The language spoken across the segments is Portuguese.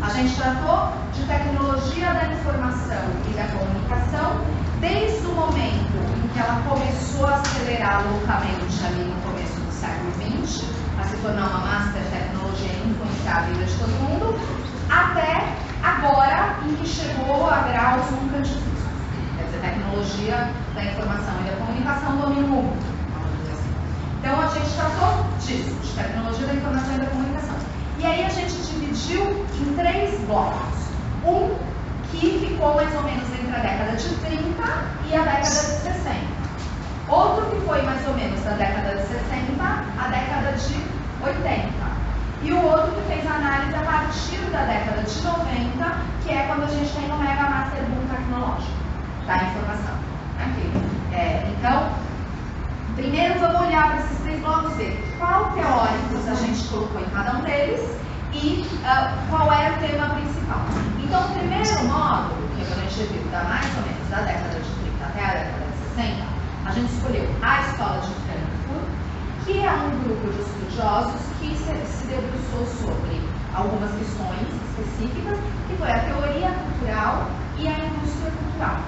A gente tratou de tecnologia da informação e da comunicação desde o momento em que ela começou a acelerar loucamente ali no começo do século XX, a se tornar uma master tecnologia e influenciar a vida de todo mundo, até agora em que chegou a graus nunca antes vistos. Quer dizer, tecnologia da informação e da comunicação domina o mundo, vamos dizer assim. Então a gente tratou disso, de tecnologia da informação e da comunicação. E aí a gente dividiu em 3 blocos. Um que ficou mais ou menos entre a década de 30 e a década de 60. Outro que foi mais ou menos da década de 60 à década de 80. E o outro que fez análise a partir da década de 90, que é quando a gente tem o mega master boom tecnológico da informação. Então, primeiro vamos olhar para esses 3 blocos, ver qual teóricos a gente colocou em cada um deles e qual era o tema principal. Então, o primeiro módulo, que a gente viu da mais ou menos da década de 30 até a década de 60, a gente escolheu a Escola de Frankfurt, que é um grupo de estudiosos que se debruçou sobre algumas questões específicas, que foi a teoria cultural e a indústria cultural.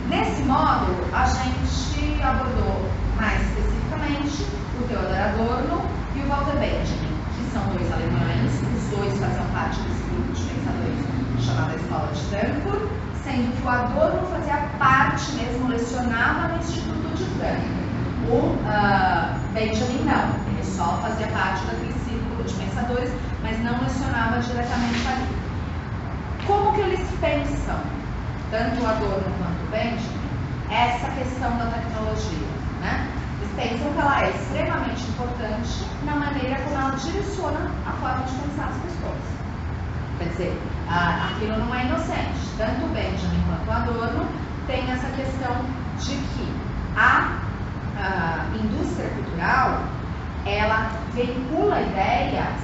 Nesse módulo, a gente abordou mais especificamente o Theodor Adorno e o Walter Benjamin, que são 2 alemães, os 2 faziam parte desse grupo de pensadores chamado Escola de Frankfurt, sendo que o Adorno fazia parte mesmo, lecionava no Instituto de Frankfurt. O Benjamin não, ele só fazia parte daquele círculo de pensadores, mas não lecionava diretamente ali. Como que eles pensam, tanto o Adorno quanto o Benjamin, essa questão da tecnologia, né? Eles pensam que ela é extremamente importante na maneira como ela direciona a forma de pensar as pessoas. Quer dizer, aquilo não é inocente. Tanto o Benjamin quanto o Adorno tem essa questão de que a indústria cultural, ela veicula ideias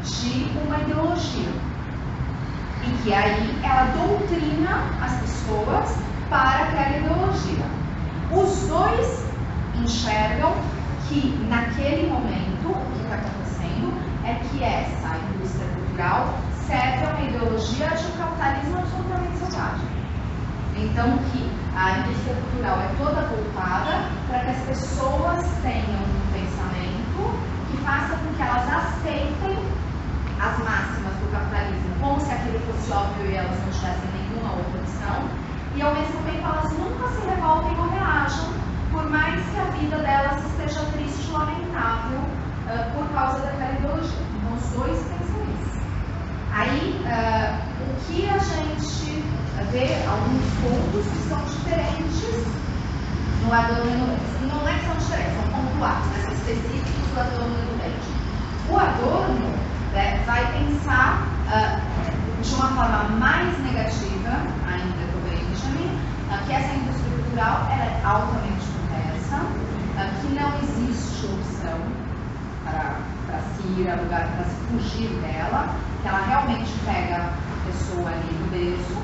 de uma ideologia. E que aí ela doutrina as pessoas para aquela ideologia. Os 2 enxergam que naquele momento o que está acontecendo é que essa indústria cultural serve a uma ideologia de um capitalismo absolutamente selvagem. Então que a indústria cultural é toda voltada para que as pessoas tenham um pensamento que faça com que elas aceitem as máximas do capitalismo como se aquilo fosse óbvio e elas não tivessem nenhuma outra opção, e ao mesmo tempo elas nunca se revoltem ou reajam, por mais que a vida delas esteja triste e lamentável por causa daquela ideologia. Então os 2 pensam nisso. Aí, o que a gente vê alguns pontos que são diferentes no Adorno e no Benjamin. Não é que são diferentes, são pontuais, mas são específicos do Adorno e do Benjamin. O Adorno vai pensar de uma forma mais negativa ainda do Benjamin, que essa indústria cultural ela é altamente conversa, que não existe opção para se ir a lugar, para se fugir dela, que ela realmente pega a pessoa ali no berço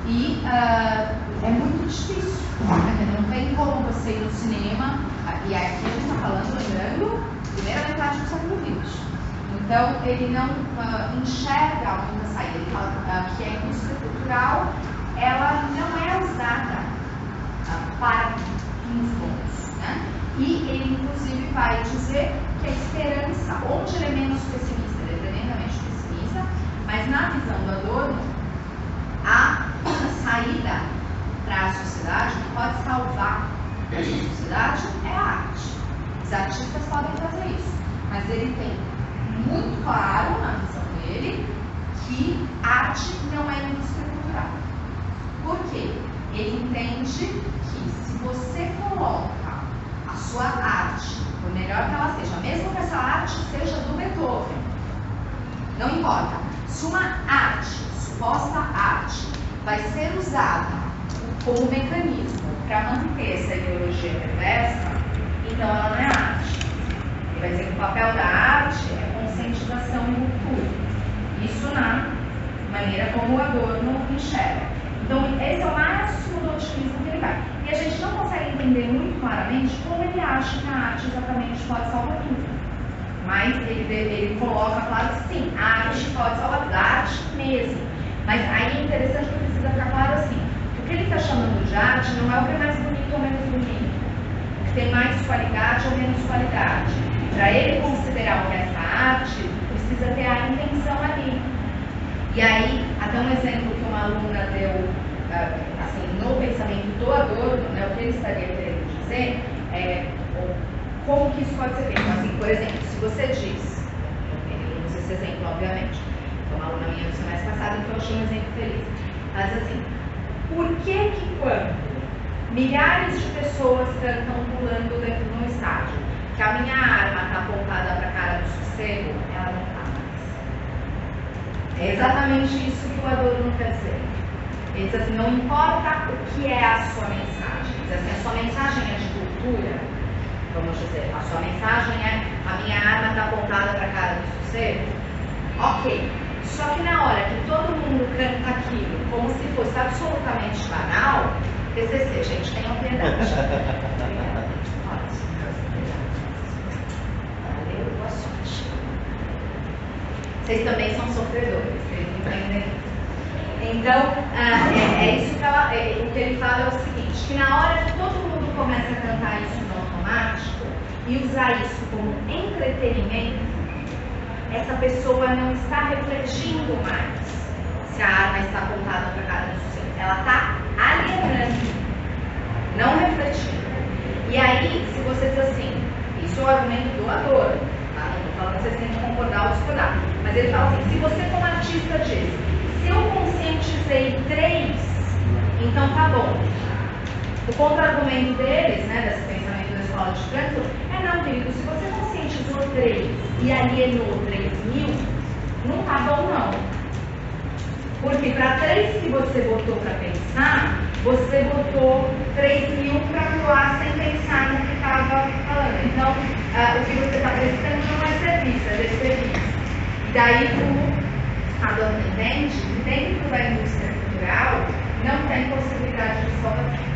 e é muito difícil, não tem como você ir no cinema, e aqui a gente está falando, lembrando, primeira metade do século XX. Então, ele não enxerga muita saída. Ele fala que a indústria cultural ela não é usada para fins bons, né? E ele, inclusive, vai dizer que a esperança, onde ele é menos pessimista, ele é tremendamente pessimista, mas na visão do Adorno, a saída para a sociedade, que pode salvar essa sociedade, é a arte. Os artistas podem fazer isso, mas ele tem muito claro na visão dele que arte não é indústria cultural. Por quê? Ele entende que se você coloca a sua arte, por melhor que ela seja, mesmo que essa arte seja do Beethoven, não importa, se uma arte, suposta arte, vai ser usada como mecanismo para manter essa ideologia perversa, então ela não é arte. Ele vai dizer que o papel da arte é conscientização e ruptura. Isso na maneira como o Adorno enxerga. Então, esse é o máximo do otimismo que ele vai. E a gente não consegue entender muito claramente como ele acha que a arte exatamente pode salvar tudo. mas ele coloca, claro, sim, a arte pode salvar a arte mesmo. Mas aí é interessante que precisa ficar claro assim, o que ele está chamando de arte não é o que é mais bonito ou menos bonito, o que tem mais qualidade ou menos qualidade. Para ele considerar o que é essa arte, precisa ter a intenção ali. E aí, até um exemplo que uma aluna deu, assim, no pensamento do Adorno, né, o que ele estaria querendo dizer é como que isso pode ser feito. Assim, por exemplo, se você diz, ele usa esse exemplo, obviamente, foi uma aluna minha do semestre passado, então eu achei um exemplo feliz. Mas assim, por que quando milhares de pessoas cantam pulando dentro de um estádio, que a minha arma está apontada para a cara do sossego, ela não está mais? É exatamente isso que o Adorno quer dizer. Ele diz assim, não importa o que é a sua mensagem. Ele diz assim, a sua mensagem é de cultura, vamos dizer, a sua mensagem é a minha arma está apontada para a cara do sossego. Ok, só que na hora que todo mundo canta aquilo como se fosse absolutamente banal, TCC, gente, tenham piedade. Valeu, boa sorte. Vocês também são sofredores, vocês entendem isso. Então, é isso que o que ele fala é o seguinte, que na hora que todo mundo começa a cantar isso no automático e usar isso como entretenimento, essa pessoa não está refletindo mais se a arma está apontada para a cara do sujeito. Ela está alienando, não refletindo. E aí, se você diz assim, isso é o argumento do Adorno, tá? Não estou falando que vocês têm que concordar ou discordar, mas ele fala assim, se você como artista diz, se eu conscientizei 3, então tá bom. O contra-argumento deles, né, desse pensamento da escola de Frankfurt, não, querido, se você conscientizou 3 e alienou 3.000, não tá bom não. Porque para 3 que você botou para pensar, você botou 3.000 para atuar sem pensar no que estava falando. Então, o que você está prestando não é serviço, é desserviço. E daí o Adorno entende que dentro da indústria cultural não tem possibilidade de salvação.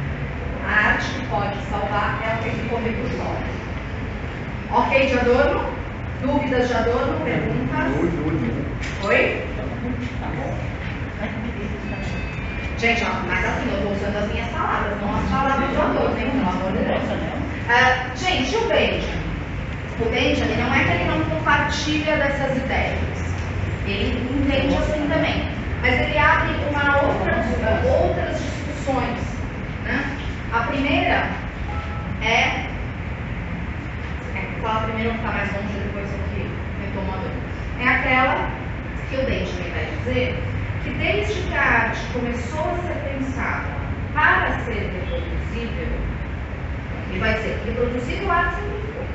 A arte que pode salvar é o que tem que comer por fora. Ok, de Adorno? Dúvidas de Adorno? Perguntas? Oi? Tá bom. Gente, ó, mas assim, eu estou usando as minhas palavras, não as palavras do Adorno, hein? Pelo amor de Deus. Gente, o Benjamin? O Benjamin não é que ele não compartilha dessas ideias. Ele entende assim também. Mas ele abre outras discussões. Né? A primeira falar primeiro, vou ficar mais longe, depois eu que retomo a dor. É aquela que o Benjamin vai dizer que desde que a arte começou a ser pensada para ser reproduzível, ele vai dizer que reproduzível a arte sempre foi.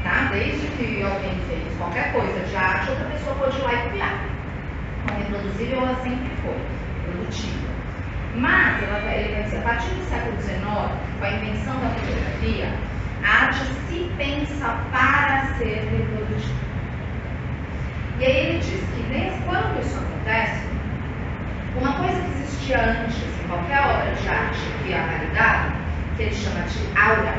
Tá? Desde que alguém fez qualquer coisa de arte, outra pessoa pode ir lá e copiar. Então, reproduzível ela sempre foi, produtiva. Mas, ele vai dizer, a partir do século XIX, com a invenção da fotografia, a arte se pensa para ser reprodutiva. E aí ele diz que quando isso acontece, uma coisa que existia antes em qualquer obra de arte que é a realidade, que ele chama de aura,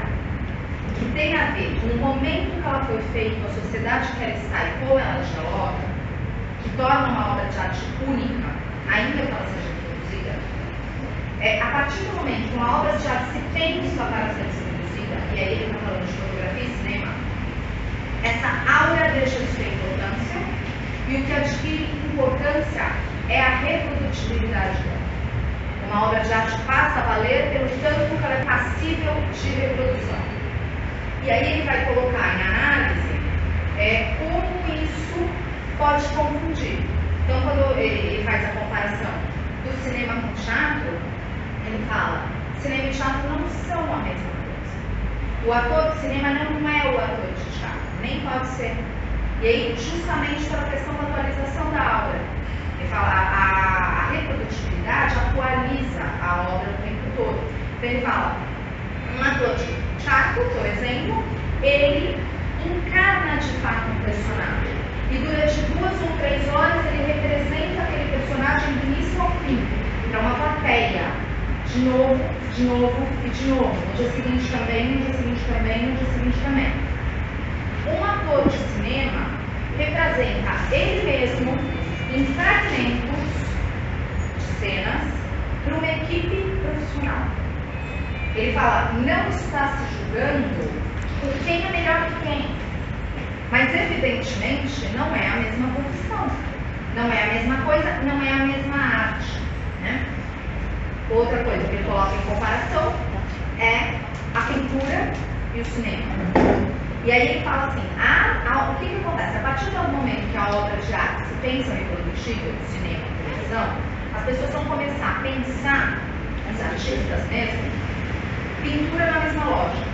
que tem a ver com o momento que ela foi feita, a sociedade que ela está e como ela dialoga, que torna uma obra de arte única, ainda que ela seja reproduzida, a partir do momento que uma obra de arte se pensa para ser reproduzida, e aí ele está falando de fotografia e cinema, essa aura deixa de ter importância, e o que adquire importância é a reprodutibilidade dela. Uma obra de arte passa a valer pelo tanto que ela é passível de reprodução. E aí ele vai colocar em análise como isso pode confundir. Então, quando ele faz a comparação do cinema com o teatro, ele fala, cinema e teatro não são a mesma coisa. O ator de cinema não é o ator de teatro, nem pode ser. E aí, justamente pela questão da atualização da obra, ele fala, a reprodutibilidade atualiza a obra o tempo todo. Então ele fala, um ator de teatro, por exemplo, ele encarna de fato um personagem. E durante 2 ou 3 horas ele representa aquele personagem do início ao fim, para uma plateia. De novo e de novo. No dia seguinte também, no dia seguinte também, no dia seguinte também. Um ator de cinema representa ele mesmo em fragmentos de cenas para uma equipe profissional. Ele fala, não está se julgando por quem é melhor que quem. Mas evidentemente não é a mesma profissão. Não é a mesma coisa, não é a mesma arte. Né? Outra coisa que ele coloca em comparação é a pintura e o cinema. E aí ele fala assim, o que acontece? A partir do momento que a obra de arte se pensa no reprodutivo, cinema e televisão, as pessoas vão começar a pensar, os artistas mesmo, pintura na mesma lógica,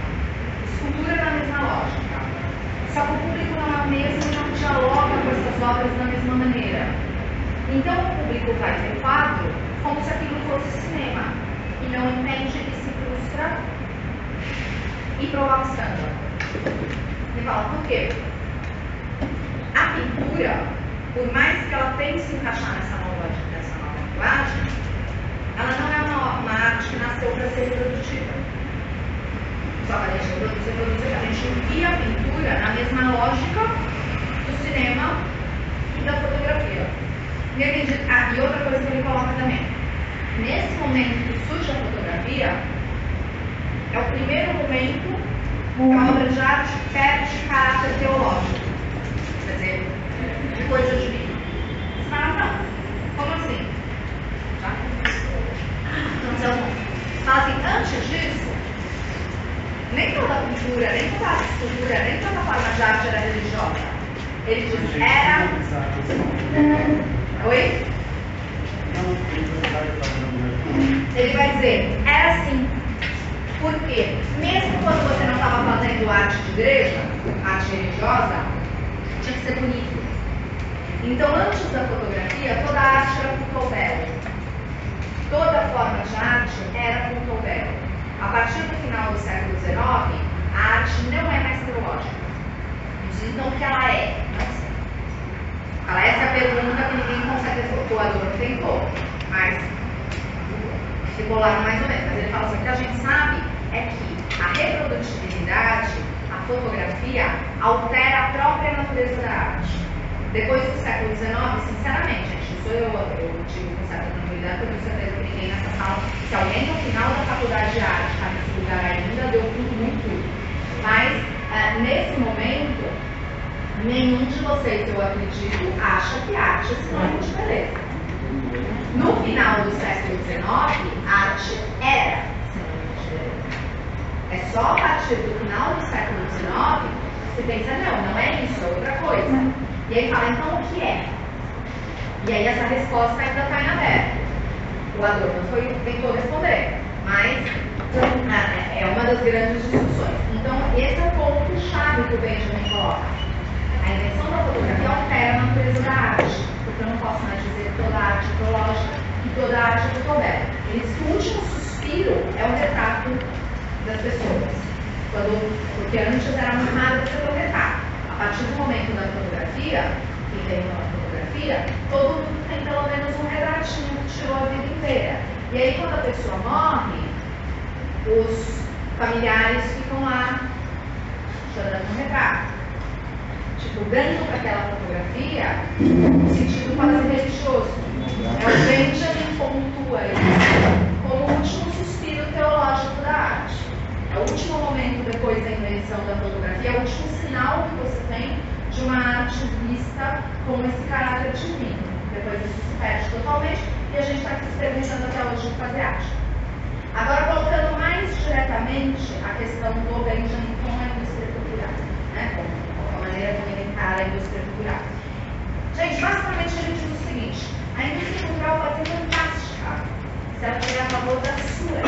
escultura na mesma lógica. Só que o público não é o mesmo e não dialoga com essas obras da mesma maneira. Então o público vai ver o quadro como se aquilo fosse cinema e não entende e se frustra e provoca escândalo. Ele fala, por quê? A pintura, por mais que ela tente se encaixar nessa nova linguagem, ela não é uma arte que nasceu para ser reprodutiva. Só que a gente reproduz, a gente envia a pintura na mesma lógica do cinema e da fotografia. E outra coisa que ele coloca também. Nesse momento que surge a fotografia, é o primeiro momento que a obra de arte perde caráter teológico. Quer dizer, de coisa divina. Você fala, não. Como assim? Tá? Então, fala assim, antes disso, nem toda pintura, nem toda escultura, nem toda forma de arte era religiosa. Ele diz, era... Oi? Ele vai dizer, era assim. Porque, mesmo quando você não estava fazendo arte de igreja, arte religiosa, tinha que ser bonito. Então, antes da fotografia, toda a arte era culto ao belo. Toda forma de arte era culto ao belo. A partir do final do século XIX, a arte não é mais teológica. Diz então que ela é. Não sei. Ela essa é a pergunta que ninguém consegue responder. O Adorno tentou, mas ficou lá mais ou menos. Mas ele fala assim, o que a gente sabe é que a reprodutibilidade, a fotografia, altera a própria natureza da arte. Depois do século XIX, sinceramente, gente, isso eu digo com certa tranquilidade, porque eu tenho certeza que ninguém nessa sala, se alguém no final da faculdade de arte está nesse lugar ainda, deu tudo muito tudo. Mas, nesse momento, nenhum de vocês, eu acredito, acha que arte é sinônimo de beleza. No final do século XIX, arte era sinônimo de beleza. É só a partir do final do século XIX que você pensa, não é isso, é outra coisa. E aí fala, então o que é? E aí essa resposta ainda está em aberto. O Adorno tentou responder, mas é uma das grandes discussões. Então esse é o ponto-chave que o Benjamin coloca. A invenção da fotografia altera a natureza da arte, porque eu não posso mais dizer toda a arte é teológica e toda a arte é fotográfica. Ele diz que o último suspiro é o retrato das pessoas. Porque antes era muito raro você ter um retrato. A partir do momento da fotografia, que tem uma fotografia, todo mundo tem pelo menos um retratinho que tirou a vida inteira. E aí quando a pessoa morre, os familiares ficam lá chorando no retrato. Tipo, dando para aquela fotografia um sentido quase religioso. É o Benjamin pontua isso como o último suspiro teológico da arte. É o último momento depois da invenção da fotografia, é o último sinal que você tem de uma arte vista com esse caráter divino. Depois isso se perde totalmente e a gente está aqui se perguntando até hoje de fazer arte. Agora, colocando mais diretamente a questão do Benjamin com a indústria cultural, né? Com a maneira como ele encara a indústria cultural. Gente, basicamente ele diz o seguinte: a indústria cultural pode ser fantástica se ela estiver a favor da sua.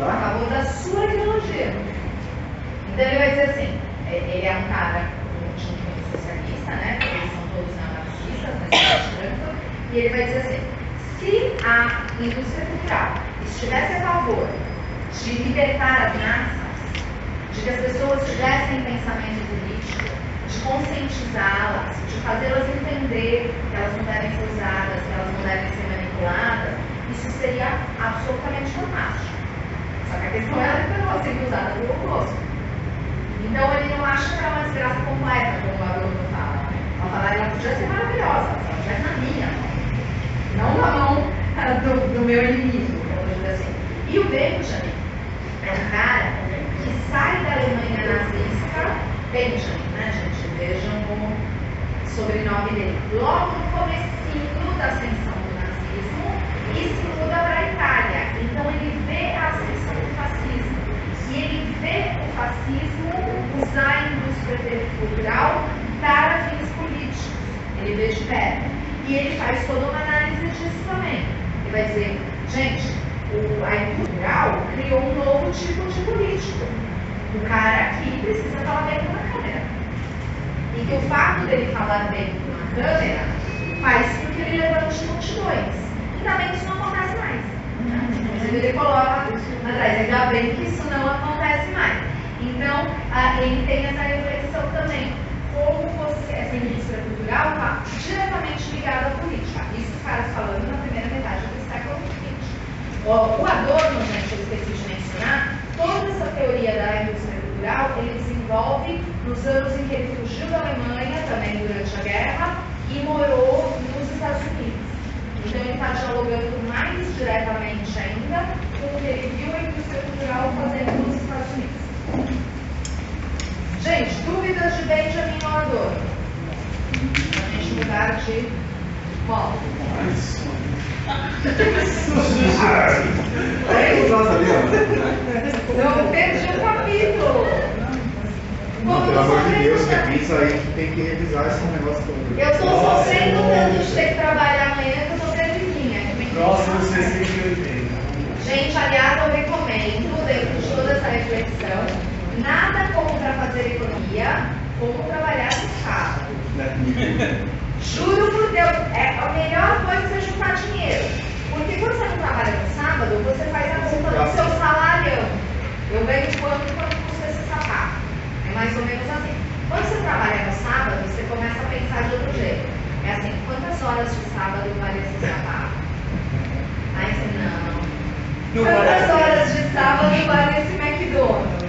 A favor da sua ideologia. Então ele vai dizer assim, ele é um cara socialista, né? Eles são todos neomarxistas, mas branca, e ele vai dizer assim, se a indústria cultural estivesse a favor de libertar as massas, de que as pessoas tivessem pensamento político, de conscientizá-las, de fazê-las entender que elas não devem ser usadas, que elas não devem ser manipuladas, isso seria absolutamente fantástico. Só que a questão é que ela ser usada pelo oposto. Então ele não acha que ela é uma desgraça completa, como o Adorno fala. Ela fala, ela podia ser maravilhosa, se ela estivesse na minha mão. Não na mão do meu inimigo, vamos dizer assim. E o Benjamin é um cara que sai da Alemanha nazista, Benjamin, né, gente? Vejam o sobrenome dele. Logo no comecinho da ascensão do nazismo e se muda para a Itália. Então ele vê a ascensão do fascismo. E ele vê o fascismo usar a indústria cultural para fins políticos. Ele vê de perto. E ele faz toda uma análise disso também. Ele vai dizer, gente, a indústria cultural criou um novo tipo de político. O cara aqui precisa falar bem na câmera. E que o fato dele falar bem na câmera faz com que ele levante multidões. Ainda bem que isso não acontece mais. Inclusive ele coloca atrás, ainda bem que isso não acontece mais. Então, ele tem essa reflexão também. Como essa indústria cultural está diretamente ligada à política. Isso os caras falando na primeira metade do século XX. O Adorno, gente, eu esqueci de mencionar, toda essa teoria da indústria cultural ele desenvolve nos anos em que ele fugiu da Alemanha, também durante a guerra, e morou nos Estados Unidos. Então ele está dialogando mais diretamente ainda com o que ele viu a indústria cultural fazendo nos Estados Unidos. Gente, dúvidas de Benjamin ou Adorno? A gente mudar de modo. Eu perdi o capítulo. Pelo amor de Deus, revisa aí que tem que revisar esse negócio todo. Eu estou sofrendo tanto de ter que trabalhar amanhã que eu estou previsinha. Próximo 680. Gente, aliás, eu recomendo, dentro de toda essa reflexão, nada contra fazer economia, como trabalhar no sábado. Juro por Deus, a melhor coisa é você juntar dinheiro. Porque quando você não trabalha no sábado, você faz a conta do seu salário. Eu ganho quanto custa esse sapato. É mais ou menos assim. Quando você trabalha no sábado, você começa a pensar de outro jeito. É assim, quantas horas de sábado vale esse sapato? Aí você, não. Quantas horas de sábado vale esse McDonald's?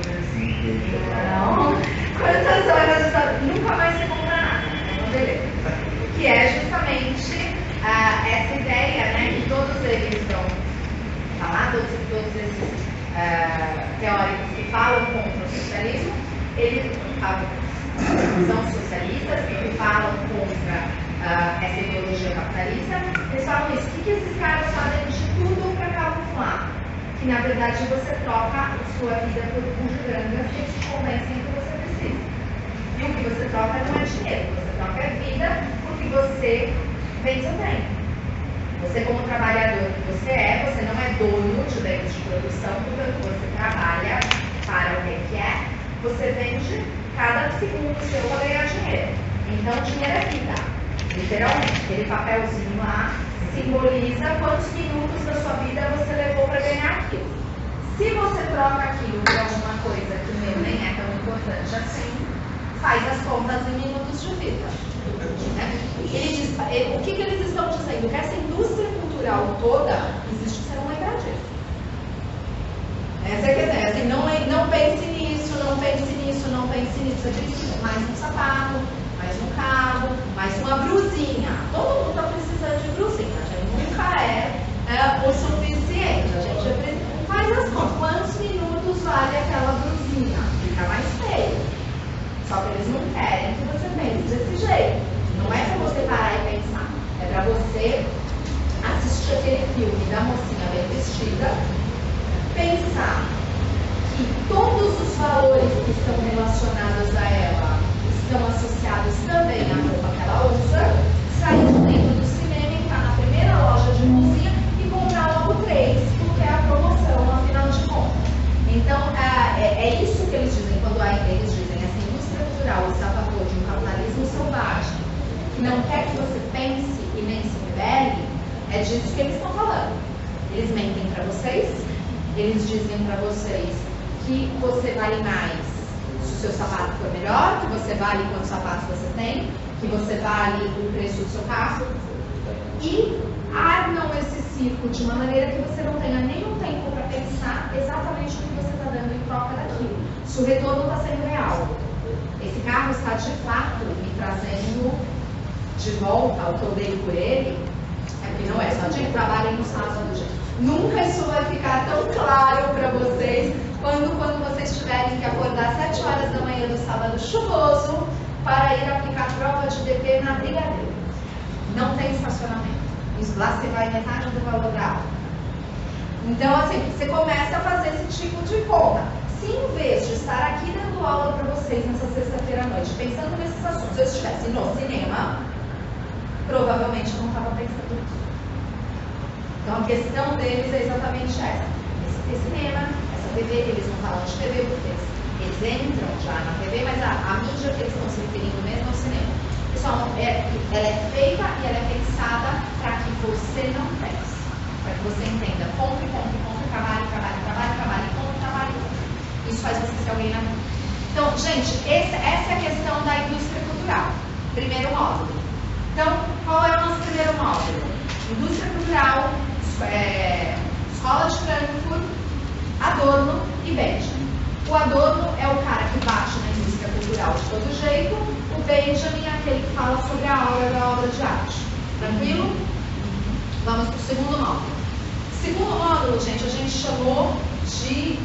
Não. Quantas horas de sábado? Nunca mais você compra nada. Então, beleza. Que é justamente essa ideia, né, que todos eles vão falar, todos esses teóricos que falam contra o socialismo, eles são socialistas, que falam contra essa ideologia capitalista, eles falam isso. O que esses caras fazem de tudo para camuflar? Que na verdade você troca a sua vida por bugigangas que te convencem que você precisa. E o que você troca não é dinheiro, você troca a vida porque você vende o bem. Você, como trabalhador que você não é dono de bens de produção, portanto você trabalha para o que é, você vende cada segundo seu para ganhar dinheiro. Então dinheiro é vida, literalmente. Aquele papelzinho lá simboliza quantos minutos da sua vida você levou para ganhar aquilo. Se você troca aquilo por alguma coisa que nem é tão importante assim, faz as contas em minutos de vida. Ele diz, o que eles estão dizendo? Que essa indústria cultural toda existe para você não lembrar disso. Essa é a questão. Assim, não pense nisso, não pense nisso, não pense nisso. Você precisa mais um sapato, mais um carro, mais uma brusinha. Todo mundo está precisando de brusinha. A gente nunca é o suficiente. A gente faz as contas. Quantos minutos vale aquela brusinha? Fica mais feio. Só que eles não querem que você pense desse jeito. Não é para você parar e pensar. É para você assistir aquele filme da mocinha bem vestida, pensar que todos os valores que estão relacionados a ela estão associados também à roupa que ela usa, sair de dentro do cinema, entrar na primeira loja de cozinha e comprar logo 3, porque é a promoção, afinal de contas. Então, é isso que eles dizem quando eles dizem essa indústria cultural está a favor de um capitalismo selvagem, que não quer que você pense e nem se rebele. É disso que eles estão falando. Eles mentem para vocês, eles dizem para vocês que você vale mais se o seu sapato for melhor, que você vale quantos sapatos você tem, que você vale o preço do seu carro, e armam esse circo de uma maneira que você não tenha nenhum tempo para pensar exatamente o que você está dando em troca daquilo. se o retorno está sendo real. Esse carro está de fato me trazendo de volta ao que eu dei por ele, é porque não é só de trabalho no sábado, gente. Nunca isso vai ficar tão claro para vocês quando vocês tiverem que acordar às 7 horas da manhã do sábado chuvoso para ir aplicar prova de DP na Brigadeiro. Não tem estacionamento. Isso lá você vai metade do valor da aula. Então, assim, você começa a fazer esse tipo de conta. Se em vez de estar aqui dando aula para vocês nessa sexta-feira à noite, pensando nesses assuntos, eu estivesse no cinema, provavelmente eu não estava pensando nisso. Então, a questão deles é exatamente essa. Esse cinema, essa TV, eles não falam de TV porque eles entram já na TV, mas a mídia que eles estão se referindo mesmo é o cinema. Pessoal, ela é feita e ela é pensada para que você não pense. Para que você entenda compre, trabalhe, compre. Isso faz você ser alguém na vida. Então, gente, essa é a questão da indústria cultural. Primeiro módulo. Então, qual é o nosso primeiro módulo? Indústria cultural, Escola de Frankfurt, Adorno e Benjamin. O Adorno é o cara que bate na indústria cultural de todo jeito. O Benjamin é aquele que fala sobre a aura da obra de arte. Tranquilo? Vamos para o segundo módulo. Segundo módulo, gente, a gente chamou de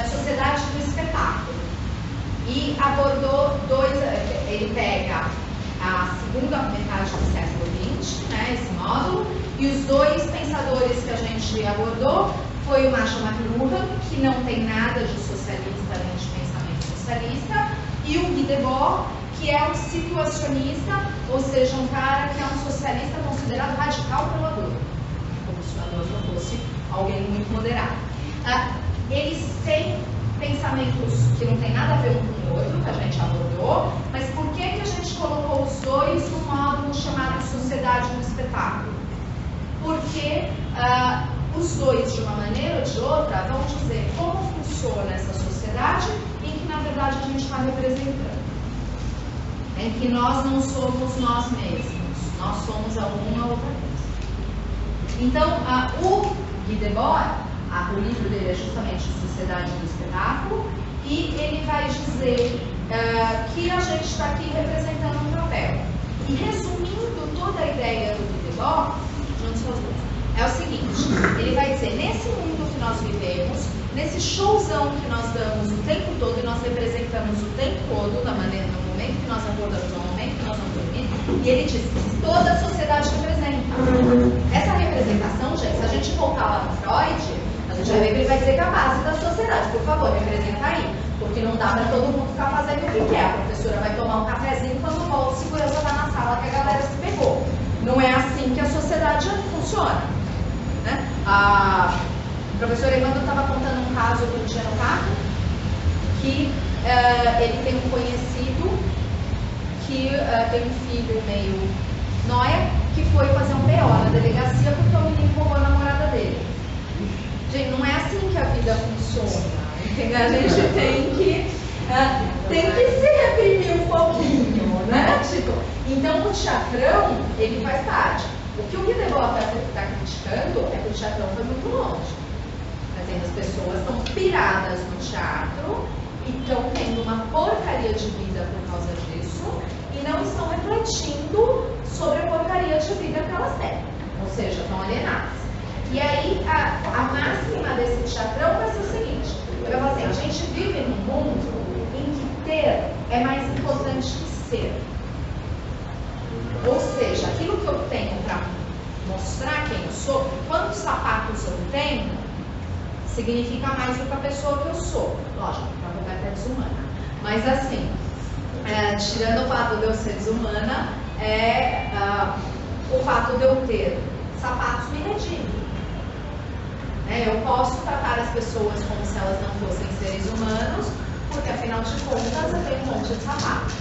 Sociedade do Espetáculo. E abordou ele pega a segunda metade do século XX, né, esse módulo, e os dois pensadores que a gente abordou foi o Marshall McLuhan, que não tem nada de socialista nem de pensamento socialista, e o Guy Debord, que é um situacionista, ou seja, um cara que é um socialista considerado radical pelo Adorno, como se o Adorno fosse alguém muito moderado. Eles têm pensamentos que não tem nada a ver um com o outro, que a gente abordou, mas por que a gente colocou os dois num módulo chamado Sociedade do Espetáculo? Porque os dois, de uma maneira ou de outra, vão dizer como funciona essa sociedade em que, na verdade, a gente está representando. Em que nós não somos nós mesmos, nós somos alguma outra coisa. Então, o Guy Debord, o livro dele é justamente Sociedade do Espetáculo, e ele vai dizer que a gente está aqui representando um papel. E resumindo toda a ideia do Guy Debord, é o seguinte, ele vai dizer, nesse mundo que nós vivemos, nesse showzão que nós damos o tempo todo, e nós representamos o tempo todo, no momento que nós acordamos, no momento que nós vamos dormir, e ele diz, toda a sociedade representa. Essa representação, gente, se a gente voltar lá no Freud, a gente vai ver que ele vai dizer que é a base da sociedade. Por favor, representa aí. Porque não dá para todo mundo ficar fazendo o que quer. A professora vai tomar um cafezinho quando volta, o segurança está na sala que a galera se pegou. Não é assim que a sociedade funciona. Né? O professor Evandro estava contando um caso do Luciano Pato, que ele tem um conhecido que tem um filho meio nóia, que foi fazer um BO na delegacia porque o menino roubou a namorada dele. Gente, não é assim que a vida funciona, entendeu? A gente tem que se reprimir um pouquinho, né? Tipo, então o teatrão, ele faz parte. O que o Guy Debord está criticando é que o teatrão foi muito longe. As pessoas estão piradas no teatro e estão tendo uma porcaria de vida por causa disso e não estão refletindo sobre a porcaria de vida que elas têm. Ou seja, estão alienadas. E aí, a máxima desse teatrão vai ser o seguinte: eu vou falar assim, a gente vive num mundo em que ter é mais importante que ser. Ou seja, aquilo que eu tenho para mostrar quem eu sou, quantos sapatos eu tenho, significa mais do que a pessoa que eu sou. Lógico, para qualquer até desumana. Mas assim, tirando o fato de eu ser desumana, o fato de eu ter sapatos me redime. Eu posso tratar as pessoas como se elas não fossem seres humanos, porque afinal de contas eu tenho um monte de sapato.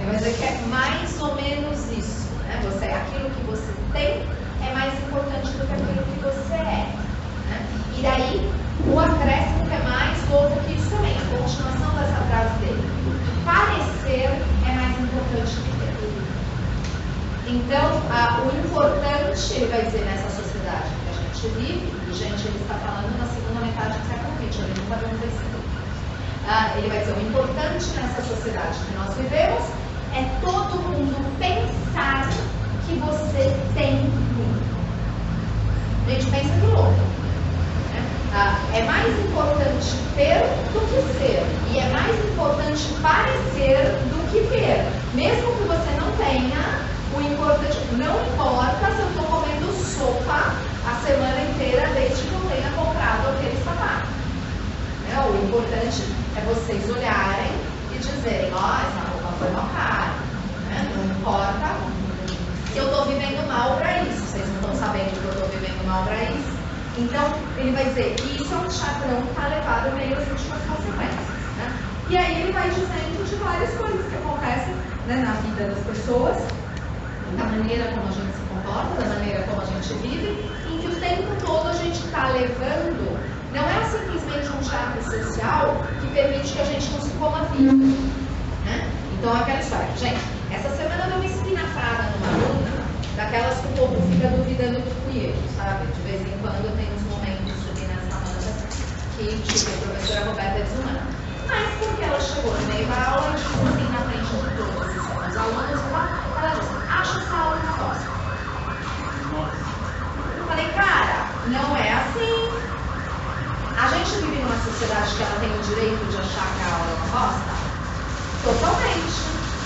Eu vou dizer que é mais ou menos isso, né? Aquilo que você tem é mais importante do que aquilo que você é. Né? E daí, o acréscimo que é mais louco que isso também, a continuação dessa frase dele. Parecer é mais importante que ter. Então, o importante, ele vai dizer, nessa sociedade que a gente vive, gente, ele está falando na segunda metade do século XX, ele não está vendo esse. Ele vai dizer, o importante nessa sociedade que nós vivemos é todo mundo pensar que você tem muito. Gente, pensa que louco. É mais importante ter do que ser. E é mais importante parecer do que ter. Mesmo que você não tenha, o importante, não importa se eu estou comendo sopa a semana inteira desde que eu tenha comprado aquele sapato. O importante é vocês olharem e dizerem, essa roupa foi mal cara. Não importa se eu estou vivendo mal para isso. Vocês não estão sabendo que eu estou vivendo mal para isso. Então, ele vai dizer que isso é um chakrão que está levado meio às últimas consequências. E aí ele vai dizendo de várias coisas que acontecem na vida das pessoas, da maneira como a gente se comporta, da maneira como a gente vive, em que o tempo todo a gente está levando, não é simplesmente um chakra social que permite que a gente não se coma vivo. Então, aquela história. Gente, essa semana eu dei uma espinafrada numa aluna, daquelas que o povo fica duvidando que fui eu, sabe? De vez em quando eu tenho uns momentos ali nessa banda que, tipo, a professora Roberta é desumana. Mas porque ela chegou no meio da aula e disse assim, na frente de todos os alunos, ela disse, acho essa aula uma bosta. Eu falei, cara, não é assim. A gente vive numa sociedade que ela tem o direito de achar que a aula é uma bosta? Totalmente.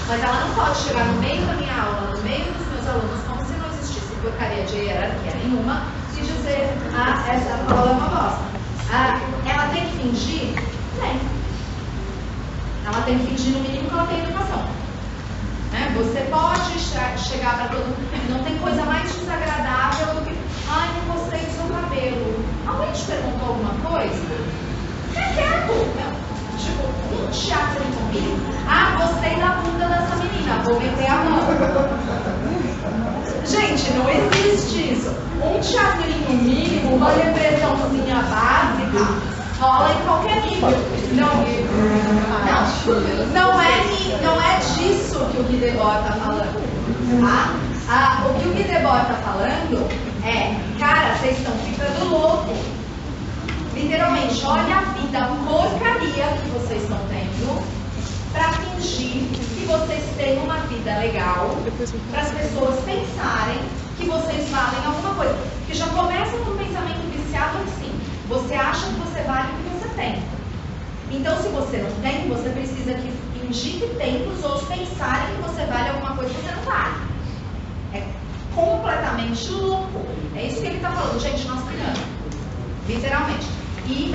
Mas ela não pode chegar no meio da minha aula, no meio dos meus alunos, como se não existisse porcaria de hierarquia nenhuma, e dizer, essa aula é uma bosta. Ela tem que fingir? Tem. Ela tem que fingir no mínimo que ela tem educação. Você pode chegar para todo mundo, não tem coisa mais desagradável do que, não gostei do seu cabelo. Alguém te perguntou alguma coisa? Fica quieto, tipo, um teatro comigo. Gostei da bunda dessa menina, vou meter a mão. Gente, não existe isso. Um teatrinho mínimo, uma depressãozinha básica, rola em qualquer nível. Não é disso que o Guy Debord está falando. O que o Guy Debord está falando é, cara, vocês estão ficando loucos. Literalmente, olha a vida porcaria que vocês estão tendo para fingir que vocês têm uma vida legal, para as pessoas pensarem que vocês valem alguma coisa. Porque já começa com um pensamento viciado assim, você acha que você vale o que você tem. Então, se você não tem, você precisa fingir que tem para os outros pensarem que você vale alguma coisa que você não vale. É completamente louco. É isso que ele está falando. Gente, nós piramos. Literalmente. E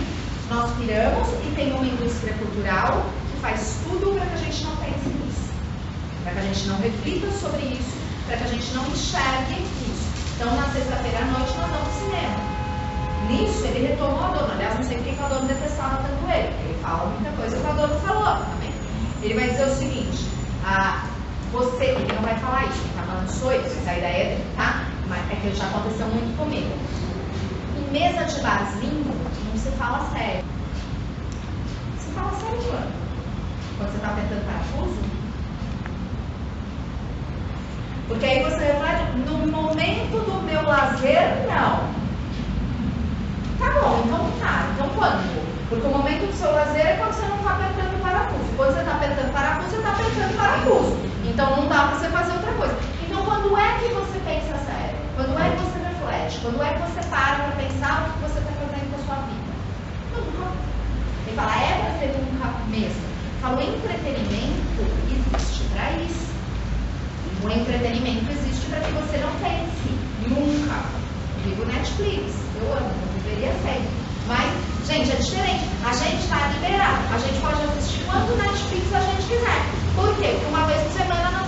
nós piramos e tem uma indústria cultural que faz tudo para que a gente não pense nisso. Para que a gente não reflita sobre isso, para que a gente não enxergue isso. Então, na sexta-feira à noite, nós vamos ao cinema. Nisso, ele retomou a dona. Aliás, não sei porque a dona detestava tanto ele, porque ele fala muita coisa que a dona falou também. Ele vai dizer o seguinte, ele não vai falar isso, ele está falando sou eu, essa é a ideia dele, tá? Mas é que já aconteceu muito comigo. Em mesa de barzinho, não se fala sério. Se fala sério quando? Quando você está apertando parafuso? Porque aí você reflete, no momento do meu lazer, não. Tá bom, então tá. Então quando? Porque o momento do seu lazer é quando você não está apertando parafuso. Quando você está apertando parafuso, você está apertando parafuso. Então não dá para você fazer outra coisa. Então quando é que você pensa sério? Quando é que você reflete? Quando é que você para para pensar o que você está fazendo com a sua vida? Nunca. Ele fala, para ser nunca mesmo. Fala, o entretenimento existe para isso. O entretenimento existe para que você não pense. Nunca. Eu vivo Netflix. Eu amo, não deveria ser. Mas, gente, é diferente. A gente está liberado. A gente pode assistir quanto Netflix a gente quiser. Por quê? Porque uma vez por semana,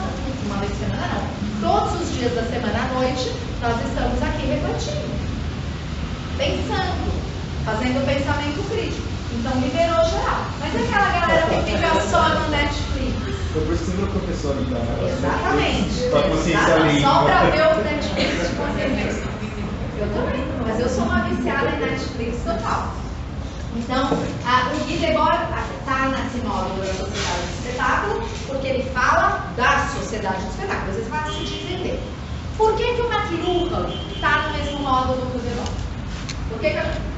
uma vez por semana não. Todos os dias da semana à noite, nós estamos aqui refletindo. Pensando. Fazendo pensamento crítico. Então, liberou geral. Mas é aquela galera que fica só no Netflix. Foi por isso que você virou professor, então, né? Exatamente. Só consciência limpa. Só para ver o Netflix de consciência. Eu também, mas eu sou uma viciada em Netflix total. Então, o Guy Debord está nesse módulo da sociedade do espetáculo, porque ele fala da sociedade do espetáculo. Às vezes vai se entender. Por que o McLuhan está no mesmo módulo que o Debord? Porque,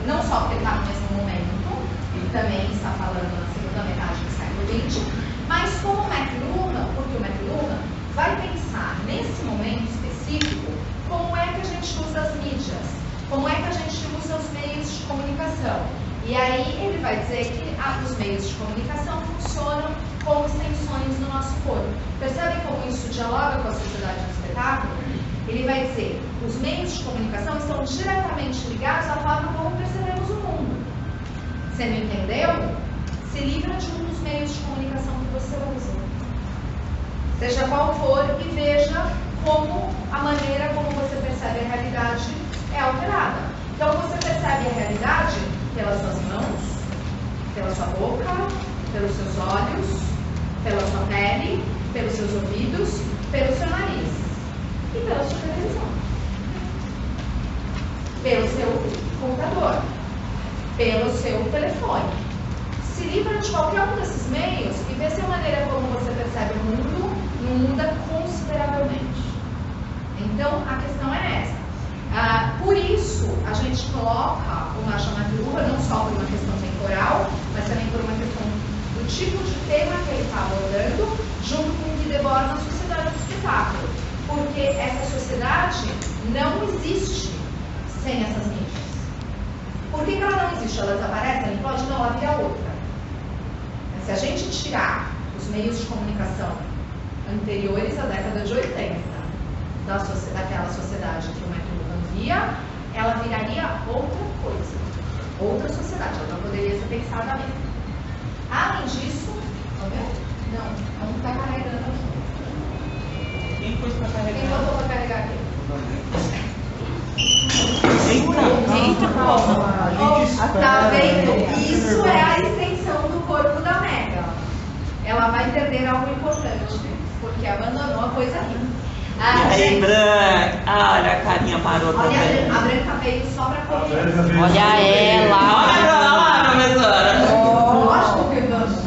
não só porque ele está no mesmo momento, ele também está falando na segunda segunda metade do século XX, mas como o McLuhan, porque o McLuhan vai pensar nesse momento específico como é que a gente usa as mídias, como é que a gente usa os meios de comunicação. E aí ele vai dizer que os meios de comunicação funcionam como extensões do nosso corpo. Percebem como isso dialoga com a sociedade do espetáculo? Ele vai dizer, os meios de comunicação estão diretamente ligados à forma como percebemos o mundo. Você não entendeu? Se livra de um dos meios de comunicação que você usa. Seja qual for, e veja como a maneira como você percebe a realidade é alterada. Então você percebe a realidade pelas suas mãos, pela sua boca, pelos seus olhos, pela sua pele, pelos seus ouvidos, pelo seu nariz e pela sua televisão, pelo seu computador, pelo seu telefone. Se livra de qualquer um desses meios e vê se a maneira como você percebe o mundo não muda consideravelmente. Então, a questão é essa. Por isso, a gente coloca o Marshall McLuhan não só por uma questão temporal, mas também por uma questão do tipo de tema que ele está abordando, junto com o que deborda a sociedade do espetáculo. Porque essa sociedade não existe sem essas mídias. Por que ela não existe? Ela desaparece? Ela implode? Não, ela vira outra. Se a gente tirar os meios de comunicação anteriores à década de 80 daquela sociedade que o McLuhan via, ela viraria outra coisa, outra sociedade. Ela não poderia ser pensada mesmo. Além disso, tá vendo? Não está carregando aqui. Quem pôs para carregar? Quem botou para carregar aqui? Eita, Tá vendo? Isso é a extensão do corpo da Mega. Ela vai perder algo importante, porque abandonou a coisa ali. E aí, Branca? Olha a carinha marota. Olha, a Branca veio só pra comer. Olha ela. Olha, professora. Lógico que vamos.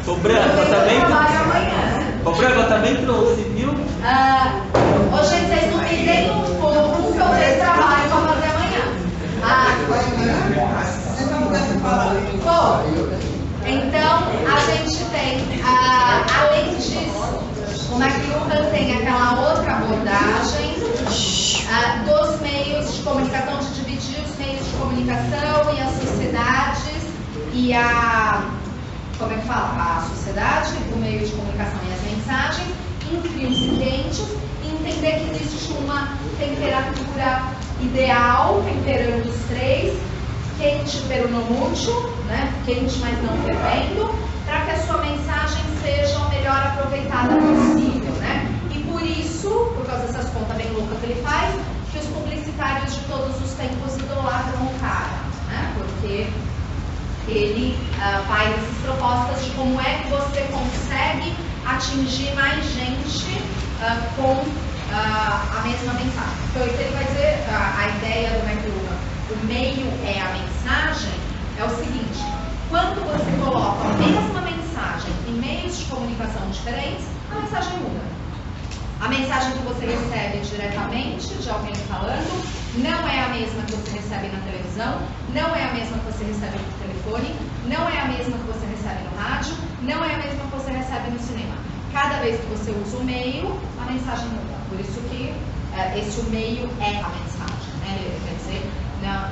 O Branco também. Amanhã. O Branco também trouxe, viu? Ô, gente, vocês não me deem um pouco que eu tenho trabalho pra fazer amanhã. Então, a gente tem, além disso, o McLuhan tem aquela outra abordagem dos meios de comunicação, de dividir os meios de comunicação e as sociedades e como é que fala? A sociedade, o meio de comunicação e as mensagens em frios e quentes, e entender que existe uma temperatura ideal, temperando os três, quente pero no mucho, né? Quente mas não fervendo, para que a sua mensagem seja o melhor aproveitada possível, né? E por isso, por causa dessas contas bem loucas que ele faz, que os publicitários de todos os tempos idolatram o cara, né? Porque ele faz essas propostas de como é que você consegue atingir mais gente com a mesma mensagem. Então, isso ele vai dizer, a ideia do McLuhan, o meio é a mensagem, é o seguinte: quando você coloca a mesma mensagem em meios de comunicação diferentes, a mensagem muda. A mensagem que você recebe diretamente de alguém falando não é a mesma que você recebe na televisão, não é a mesma que você recebe no telefone, não é a mesma que você recebe no rádio, não é a mesma que você recebe no cinema. Cada vez que você usa o meio, a mensagem muda. Por isso que esse meio é a mensagem, né? Quer dizer,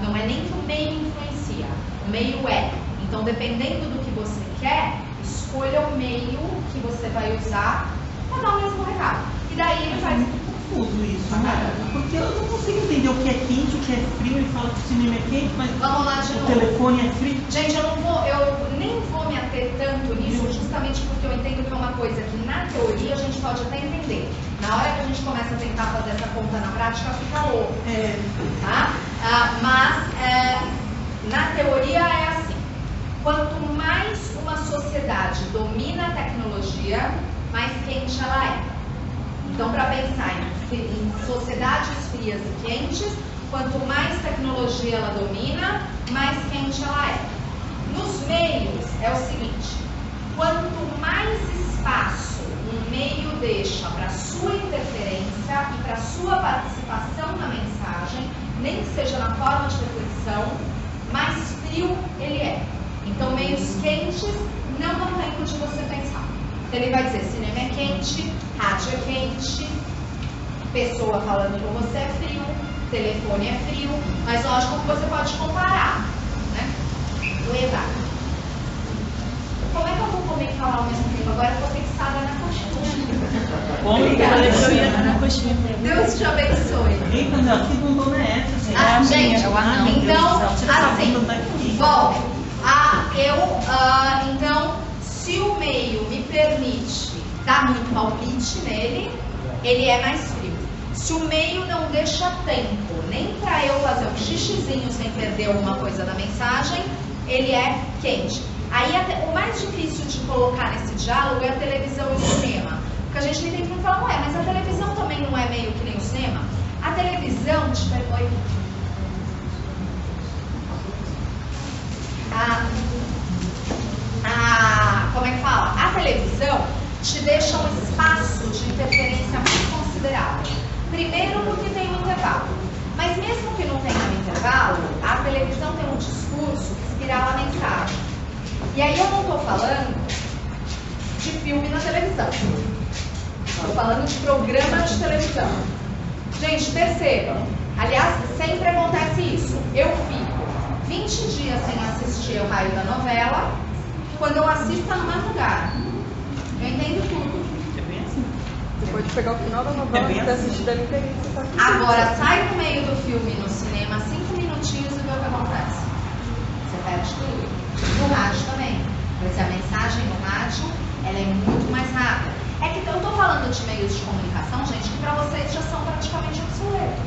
não é nem que o meio influencia, o meio é. Então, dependendo do que você quer, escolha o meio que você vai usar para dar o mesmo recado. E daí ele faz... Confuso isso, né? Porque eu não consigo entender o que é quente, o que é frio. Ele fala que o cinema é quente, mas Vamos lá de o novo. telefone é frio. Gente, eu nem vou me ater tanto nisso, justamente porque eu entendo que é uma coisa que na teoria a gente pode até entender. Na hora que a gente começa a tentar fazer essa conta na prática, fica louco. Tá? Mas na teoria é assim: quanto mais uma sociedade domina a tecnologia, mais quente ela é. Então, para pensar em sociedades frias e quentes, quanto mais tecnologia ela domina, mais quente ela é. Nos meios é o seguinte: quanto mais espaço um meio deixa para sua interferência e para sua participação na mensagem, nem que seja na forma de reflexão, mais frio ele é. Então, meios quentes não dão tempo de você pensar. Então ele vai dizer, cinema é quente, rádio é quente, pessoa falando com você é frio, telefone é frio, mas lógico que você pode comparar, né? Leva. Como é que eu vou comer e falar ao mesmo tempo? Agora eu tô fixada na coxinha. Deus te abençoe. Eita, meu, que bundona é essa, gente? Ah, gente, então, assim, bom, então, se o meio me permite dar muito palpite nele, ele é mais frio. Se o meio não deixa tempo nem para eu fazer um xixizinho sem perder alguma coisa da mensagem, ele é quente. Aí o mais difícil de colocar nesse diálogo é a televisão e o cinema. Porque a gente tem tempo para falar, ué, mas a televisão também não é meio que nem o cinema? A televisão como é que fala? A televisão te deixa um espaço de interferência muito considerável. Primeiro porque tem um intervalo. Mas mesmo que não tenha um intervalo, a televisão tem um discurso que espirala a mensagem. E aí eu não estou falando de filme na televisão. Estou falando de programa de televisão. Gente, percebam. Aliás, sempre acontece isso. Eu fico 20 dias sem assistir o raio da novela. Quando eu assisto, está no mesmo lugar. Eu entendo tudo. É bem assim. Você pode pegar o final da novela e assistir dali inteirinho. Agora, sai no meio do filme no cinema 5 minutinhos e vê o que acontece. Você perde tudo. No rádio também. Porque a mensagem no rádio, ela é muito mais rápida. É que eu estou falando de meios de comunicação, gente, que para vocês já são praticamente obsoletos.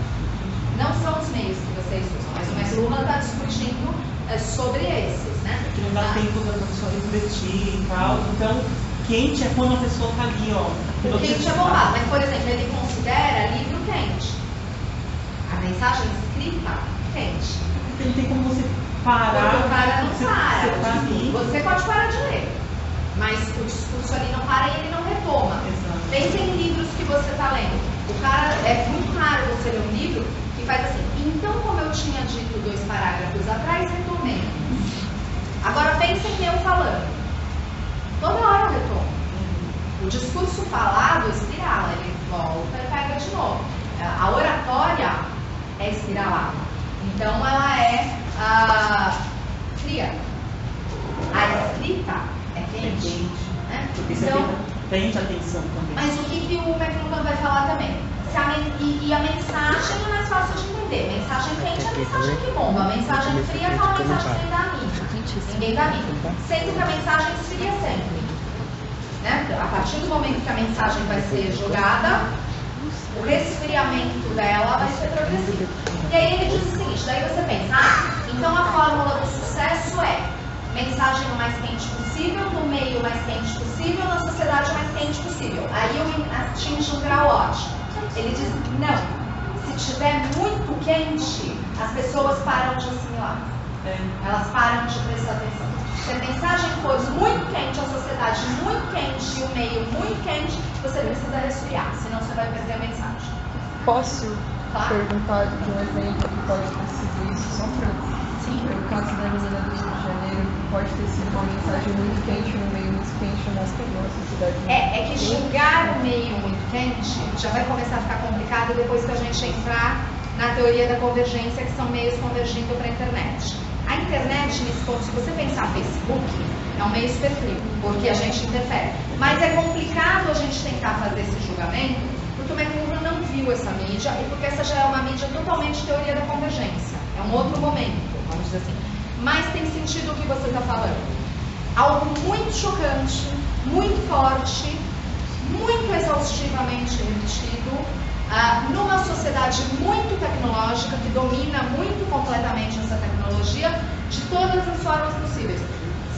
Não são os meios que vocês usam, mas o mestre Lula está discutindo sobre esses, né? Que não dá tempo da pessoa refletir e tal. Então, quente é quando a pessoa tá ali, ó. O quente é bombado, mas, por exemplo, ele considera livro quente. A mensagem escrita, quente. Porque não tem como você parar. Porque o cara não para. Você tá ali. Você pode parar de ler, mas o discurso ali não para e ele não retoma. Exato. Pense em livros que você está lendo. O cara, é muito raro você ler um livro que faz assim, então como eu tinha dito 2 parágrafos atrás, retomei. Agora pense em eu falando. Toda hora eu retomo. O discurso falado espirala, ele volta e pega de novo. A oratória é espiralada. Então ela é fria. A escrita é quente. Né? Então, prende atenção também. Mas o que o McLuhan vai falar também? E a mensagem é mais fácil de entender. Mensagem quente é a mensagem que bomba. A mensagem fria é aquela mensagem que ninguém dá mínima. Ninguém dá mínima. Sendo que a mensagem esfria sempre. Né? A partir do momento que a mensagem vai ser jogada, o resfriamento dela vai ser progressivo. E aí ele diz o seguinte, daí você pensa, então a fórmula do sucesso é mensagem o mais quente possível, no meio o mais quente possível, na sociedade o mais quente possível. Aí eu atinjo um grau ótimo. Ele diz, não, se tiver muito quente, as pessoas param de assimilar. Elas param de prestar atenção. Se a mensagem for muito quente, a sociedade muito quente e o meio muito quente, você precisa resfriar, senão você vai perder a mensagem. Posso perguntar de um exemplo que pode ter sido isso, só para o caso da menina do Rio de Janeiro, que pode ter sido uma mensagem muito quente no meio muito quente na sociedade. É que julgar o meio muito quente já vai começar a ficar complicado depois que a gente entrar na teoria da convergência, que são meios convergindo para a internet. A internet, nesse ponto, se você pensar Facebook, é um meio super frio, porque a gente interfere. Mas é complicado a gente tentar fazer esse julgamento, porque o McLuhan não viu essa mídia e porque essa já é uma mídia totalmente teoria da convergência. É um outro momento, vamos dizer assim. Mas tem sentido o que você está falando. Algo muito chocante, muito forte, muito exaustivamente repetido, numa sociedade muito tecnológica, que domina muito completamente essa tecnologia, de todas as formas possíveis.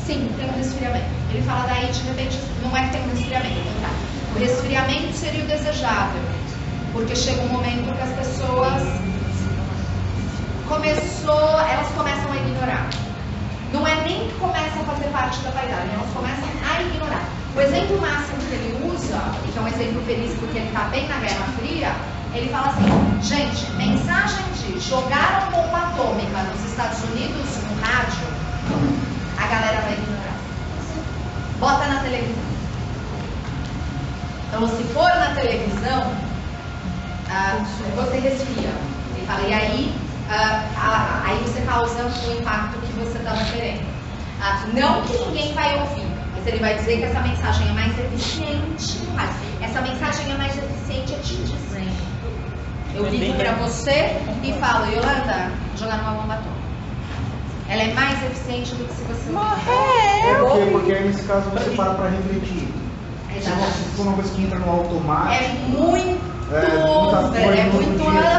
Sim, tem um resfriamento. Ele fala daí, de repente, não é que tem um resfriamento, tá? O resfriamento seria o desejável, porque chega um momento que as pessoas elas começam a ignorar. Não é nem que começa a fazer parte da vaidade, elas começam a ignorar. O exemplo máximo que ele usa, e que é um exemplo feliz porque ele está bem na Guerra Fria, ele fala assim, gente, mensagem de jogaram bomba atômica nos Estados Unidos no rádio, a galera vai ignorar. bota na televisão. Então, se for na televisão, você resfria. Ele fala, e aí, aí você causa o impacto que você estava querendo. Não que ninguém vai ouvir, mas ele vai dizer que essa mensagem é mais eficiente. Mas essa mensagem é mais eficiente, eu te dizendo. Eu ligo para você e falo, Yolanda, jogar numa bomba atômica. Ela é mais eficiente do que se você morrer. Porque nesse caso você para refletir. Se for uma coisa que entra no automático. É muito. Ela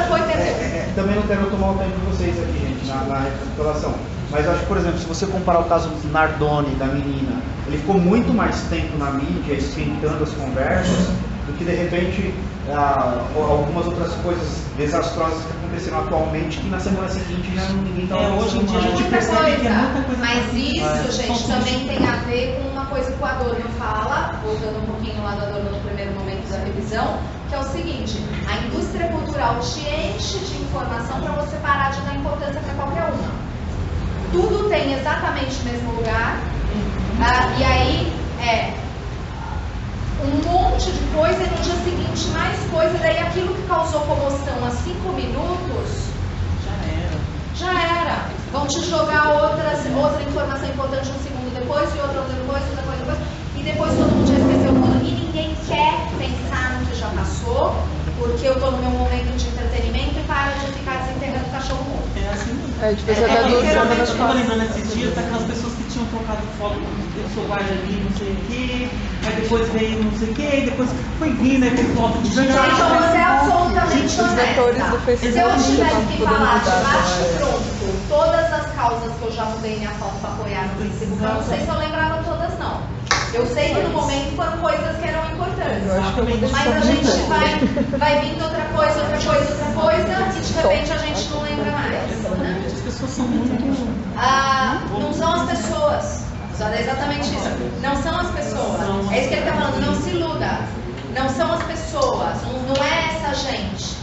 foi perdida. Também não quero tomar o tempo de vocês aqui, gente, na recapitulação. Mas eu acho que, por exemplo, se você comparar o caso do Nardone, da menina, ele ficou muito mais tempo na mídia, esquentando as conversas, do que de repente algumas outras coisas desastrosas que aconteceram atualmente, que na semana seguinte já ninguém está hoje em dia a gente percebe que é muita coisa. Mas isso, gente, também tem a ver com uma coisa que o Adorno fala, voltando um pouquinho lá do Adorno no primeiro momento da revisão, que é o seguinte: a indústria cultural te enche de informação para você parar de dar importância para qualquer uma. Tudo tem exatamente o mesmo lugar, e aí um monte de coisa, e no dia seguinte mais coisa, daí aquilo que causou comoção há 5 minutos já era. Vão te jogar outra informação importante um segundo depois, e outra depois, e depois todo mundo já esqueceu tudo, e ninguém quer pensar no que já passou, porque eu estou no meu momento de entretenimento e para de ficar desenterrando o cachorro morto. É assim. Eu estava lembrando esses dias daquelas pessoas que tinham trocado foto com o seu guarda-ali, não sei o quê, aí depois veio não sei o quê, e depois foi vindo, aí tem foto de Então você é absolutamente os vetores do honesta. Facebook Se eu tivesse que falar de mudar, bate-pronto todas as causas que eu já mudei minha foto para apoiar no Facebook, eu não sei se eu lembrava todas, não. Eu sei que no momento foram coisas que eram importantes, mas a gente vai vindo outra coisa, e de repente a gente não lembra mais. Né? As pessoas são muito. Não são as pessoas. É exatamente isso. Não são as pessoas. É isso que ele está falando. Não se iluda. Não são as pessoas. Não é essa gente.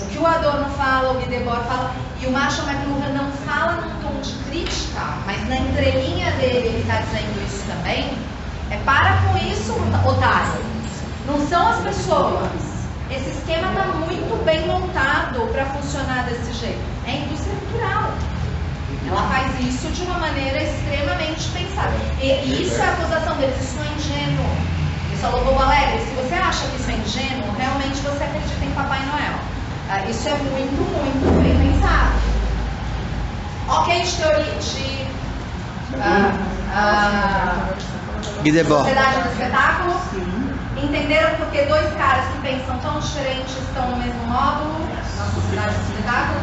O que o Adorno fala, o Guy Debord fala, e o Marshall McLuhan não fala num tom de crítica, mas na entrelinha dele ele está dizendo isso também. Para com isso, otário. Não são as pessoas. Esse esquema está muito bem montado para funcionar desse jeito. É a indústria cultural. Ela faz isso de uma maneira extremamente pensada. E isso é a acusação deles, isso não é ingênuo. Ele falou, Bobo Alegre, se você acha que isso é ingênuo, realmente você acredita em Papai Noel. Isso é muito, muito bem pensado. Ok, de teoria de sociedade do espetáculo. Entenderam porque dois caras que pensam tão diferentes estão no mesmo módulo na sociedade do espetáculo?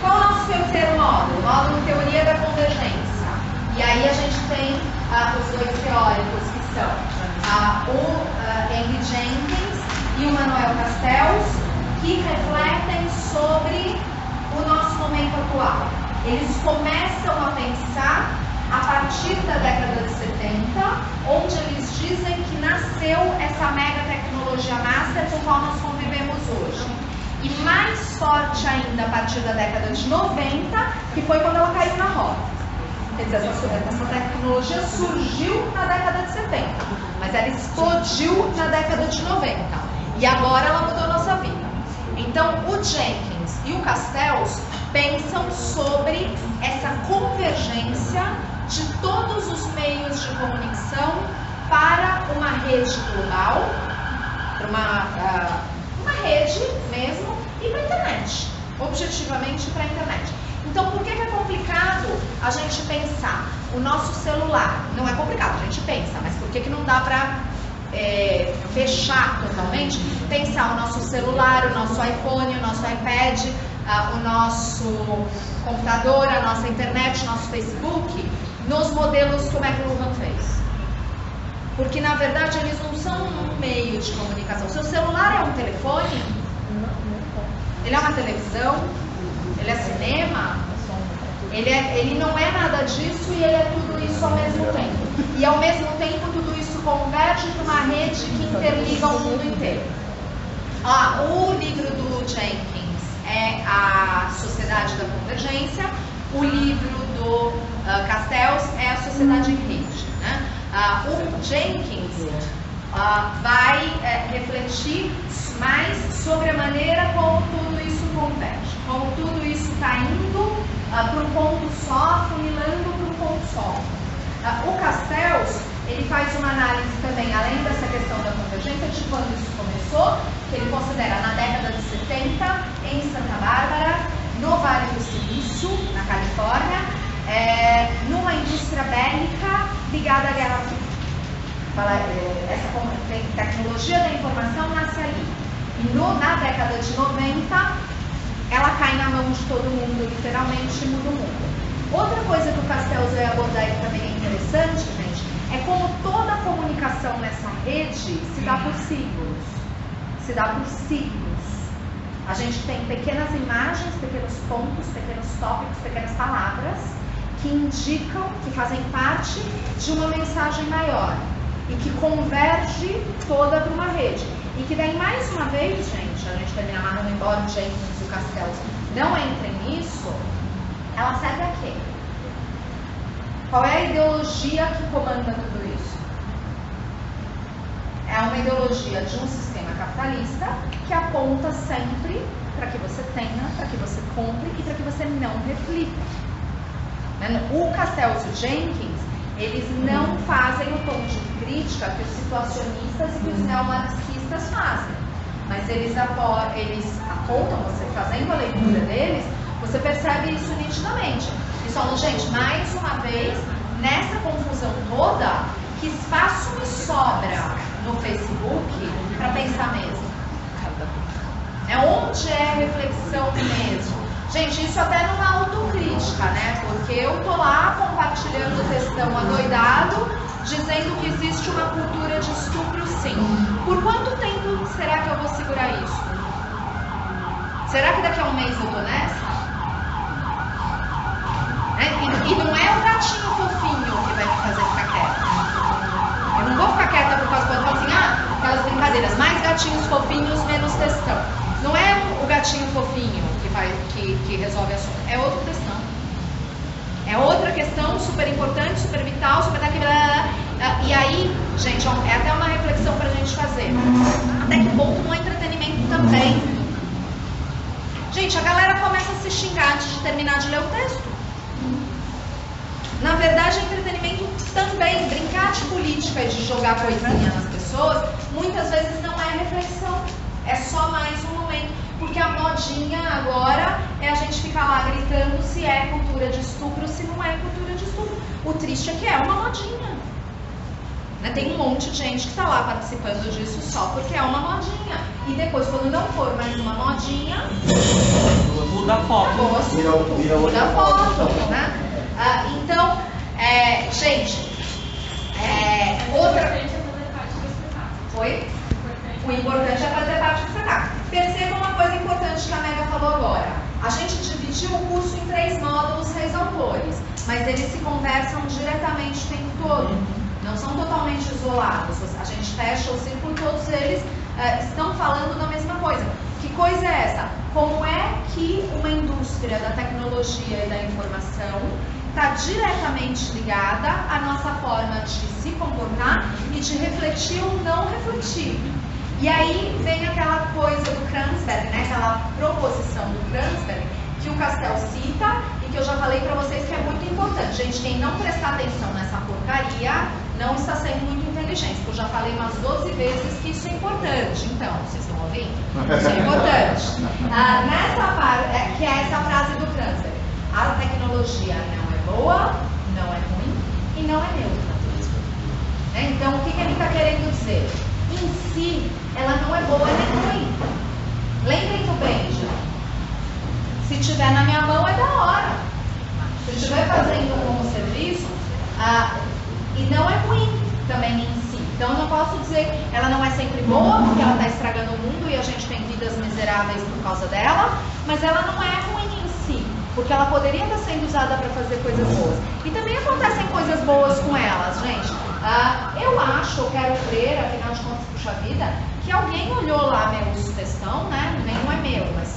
Qual é o nosso terceiro módulo? O módulo Teoria da Convergência. E aí a gente tem os dois teóricos que são o Henry Jenkins e o Manuel Castells, que refletem sobre o nosso momento atual. Eles começam a pensar a partir da década de 70, onde eles dizem que nasceu essa mega tecnologia master com a qual nós convivemos hoje. E mais forte ainda a partir da década de 90, que foi quando ela caiu na roda. Quer dizer, essa tecnologia surgiu na década de 70, mas ela explodiu na década de 90. E agora ela mudou a nossa vida. Então, o Jenkins e o Castells pensam sobre essa convergência de todos os meios de comunicação para uma rede global, para uma rede mesmo, e para a internet, objetivamente para a internet. Então, por que é complicado a gente pensar o nosso celular? Não é complicado, a gente pensa, mas por que não dá para fechar totalmente? Pensar o nosso celular, o nosso iPhone, o nosso iPad, o nosso computador, a nossa internet, o nosso Facebook, nos modelos que o McLuhan fez. Porque, na verdade, eles não são um meio de comunicação. Seu celular é um telefone? Ele é uma televisão? Ele é cinema? Ele não é nada disso e ele é tudo isso ao mesmo tempo. E, ao mesmo tempo, tudo isso converge para uma rede que interliga o mundo inteiro. O livro do Jenkins é A Sociedade da Convergência. O livro do Castells é A Sociedade em Rede, né? O Jenkins vai refletir mais sobre a maneira como tudo isso converge, como tudo isso está indo para um ponto só, funilando para um ponto só. O Castells, ele faz uma análise também, além dessa questão da convergência, de quando isso começou, que ele considera na década de 70, em Santa Bárbara, no Vale do Silício, na Califórnia, numa indústria bélica ligada à Guerra Fria. Essa tecnologia da informação nasce ali. E na década de 90, ela cai na mão de todo mundo, literalmente muda o mundo. Outra coisa que o Castells vai abordar e também é interessante, gente, é como toda a comunicação nessa rede se dá por signos. Se dá por signos. A gente tem pequenas imagens, pequenos pontos, pequenos tópicos, pequenas palavras que indicam, que fazem parte de uma mensagem maior e que converge toda para uma rede. E que daí, mais uma vez, gente, a gente termina amarrando, embora o Jenkins e o Castells não entrem nisso, ela serve a quê? Qual é a ideologia que comanda tudo isso? É uma ideologia de um sistema capitalista que aponta sempre para que você tenha, para que você compre e para que você não reflita. O Castells e o Jenkins, eles não fazem o tom de crítica que os situacionistas e que os neomarxistas fazem. Mas eles apontam, você fazendo a leitura deles, você percebe isso nitidamente. Eles falam, gente, mais uma vez, nessa confusão toda, que espaço me sobra no Facebook para pensar mesmo? Onde é a reflexão mesmo? Gente, isso até numa autocrítica, né? Porque eu tô lá compartilhando o textão adoidado, dizendo que existe uma cultura de estupro, sim. Por quanto tempo será que eu vou segurar isso? Será que daqui a um mês eu tô nessa? E não é o gatinho fofinho que vai me fazer ficar quieta. Eu não vou ficar quieta por causa quando eu falo assim, aquelas brincadeiras, mais gatinhos fofinhos, menos textão. Não é o gatinho fofinho que resolve a assunto, é outra questão. É outra questão super importante, super vital, super daquilo. E aí, gente, é até uma reflexão pra gente fazer. Até que ponto no entretenimento também. Gente, a galera começa a se xingar antes de terminar de ler o texto. Na verdade, entretenimento também, brincar de política e de jogar coisinha nas pessoas, muitas vezes não é reflexão. É só mais um momento. Porque a modinha agora é a gente ficar lá gritando se é cultura de estupro, se não é cultura de estupro. O triste é que é uma modinha. Tem um monte de gente que está lá participando disso só porque é uma modinha. E depois, quando não for mais uma modinha, muda a foto. Muda a foto, né? Então, gente, outra... Oi? O importante é fazer parte do espetáculo. Perceba uma coisa importante que a Mega falou agora. A gente dividiu o curso em 3 módulos, 6 autores, mas eles se conversam diretamente o tempo todo. Não são totalmente isolados. A gente fecha o círculo, todos eles estão falando da mesma coisa. Que coisa é essa? Como é que uma indústria da tecnologia e da informação está diretamente ligada à nossa forma de se comportar e de refletir ou não refletir? E aí vem aquela coisa do Kranzberg, né? Aquela proposição do Kranzberg que o Castells cita e que eu já falei para vocês que é muito importante. Gente, quem não prestar atenção nessa porcaria não está sendo muito inteligente, porque eu já falei umas 12 vezes que isso é importante. Então, vocês estão ouvindo? Isso é importante. Nessa parte, que é essa frase do Kranzberg: a tecnologia não é boa, não é ruim e não é neutra. Então, o que ele está querendo dizer? Em si, ela não é boa nem ruim. Lembrem do Benjamin. Se tiver na minha mão, é da hora. Se estiver fazendo como serviço, e não é ruim também em si. Então, eu não posso dizer que ela não é sempre boa, porque ela está estragando o mundo e a gente tem vidas miseráveis por causa dela, mas ela não é ruim em si, porque ela poderia estar sendo usada para fazer coisas boas. E também acontecem coisas boas com elas, gente. Eu acho, eu quero crer, afinal de contas, puxa vida, que alguém olhou lá meus textão, né? Nenhum é meu, mas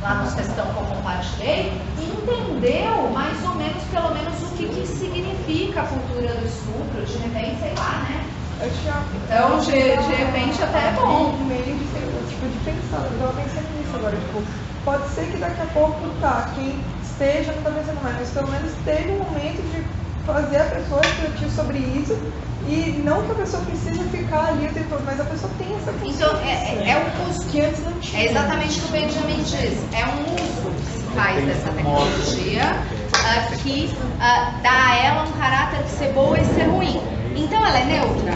lá nos textão que eu compartilhei, e entendeu mais ou menos, pelo menos, o que significa a cultura do estupro, de repente, sei lá, né? Então, de repente, até é bom. Meio de pensar, eu tava pensando nisso agora, tipo, pode ser que daqui a pouco, tá, quem esteja não tá pensando mais, mas pelo menos teve um momento de fazer a pessoa refletir sobre isso, e não que a pessoa precisa ficar ali o tempo todo, mas a pessoa tem essa consciência. Então, é um uso que antes não tinha. É exatamente o que o Benjamin diz. É um uso que se faz dessa tecnologia que dá a ela um caráter de ser boa e ser ruim. Então, ela é neutra?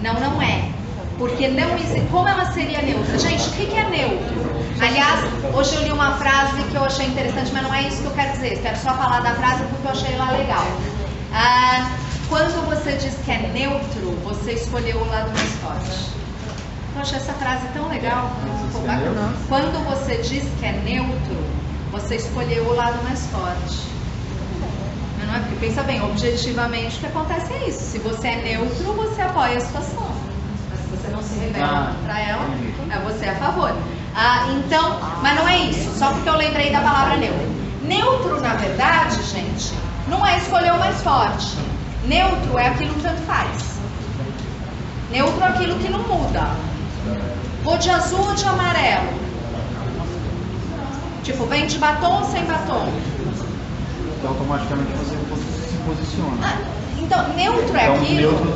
Não é. Porque não existe. Como ela seria neutra? Gente, o que é neutro? Aliás, hoje eu li uma frase que eu achei interessante, mas não é isso que eu quero dizer. Eu quero só falar da frase porque eu achei ela legal. Quando você diz que é neutro, você escolheu o lado mais forte. Eu achei essa frase tão legal. Quando você diz que é neutro, você escolheu o lado mais forte. Não é? Porque pensa bem, objetivamente o que acontece é isso. Se você é neutro, você apoia a situação. Mas se você não se revela para ela, você é a favor. Então, mas não é isso, só porque eu lembrei da palavra neutro. Neutro, na verdade, gente, não é escolher o mais forte. Neutro é aquilo que tanto faz. Neutro é aquilo que não muda. Vou de azul ou de amarelo? Tipo, vem de batom ou sem batom? Então, automaticamente você se posiciona. Então, neutro é aquilo.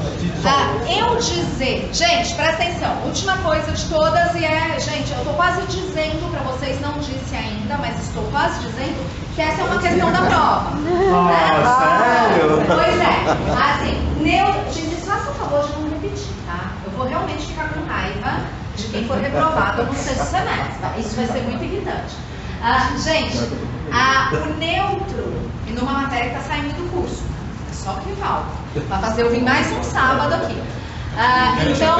Eu dizer, gente, presta atenção, última coisa de todas, e gente, eu tô quase dizendo pra vocês, não disse ainda, mas estou quase dizendo que essa é uma questão da prova. Sério? Pois é, assim, neutro, gente, faça o favor de não repetir, tá? Eu vou realmente ficar com raiva de quem for reprovado no sexto semestre, tá? Isso vai ser muito irritante. Gente, o neutro, e numa matéria que está saindo do curso, é só que falta, para fazer eu vir mais um sábado aqui. Então,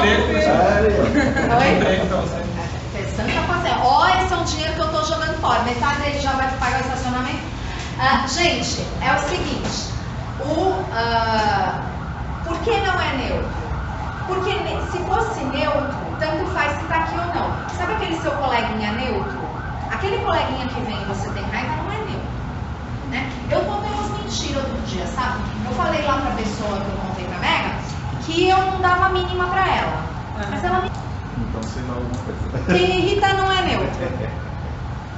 pensando pra fazer, esse é um dinheiro que eu estou jogando fora, metade dele já vai pagar o estacionamento. Gente, é o seguinte, por que não é neutro? Porque se fosse neutro, tanto faz se está aqui ou não. Sabe aquele seu coleguinha neutro? Aquele coleguinha que vem e você tem raiva não é neutro, né? Eu contei umas mentiras outro dia, sabe? Eu falei lá pra pessoa que eu contei pra Mega que eu não dava mínima pra ela. Mas ela me... Então você não... Quem irrita não é neutro.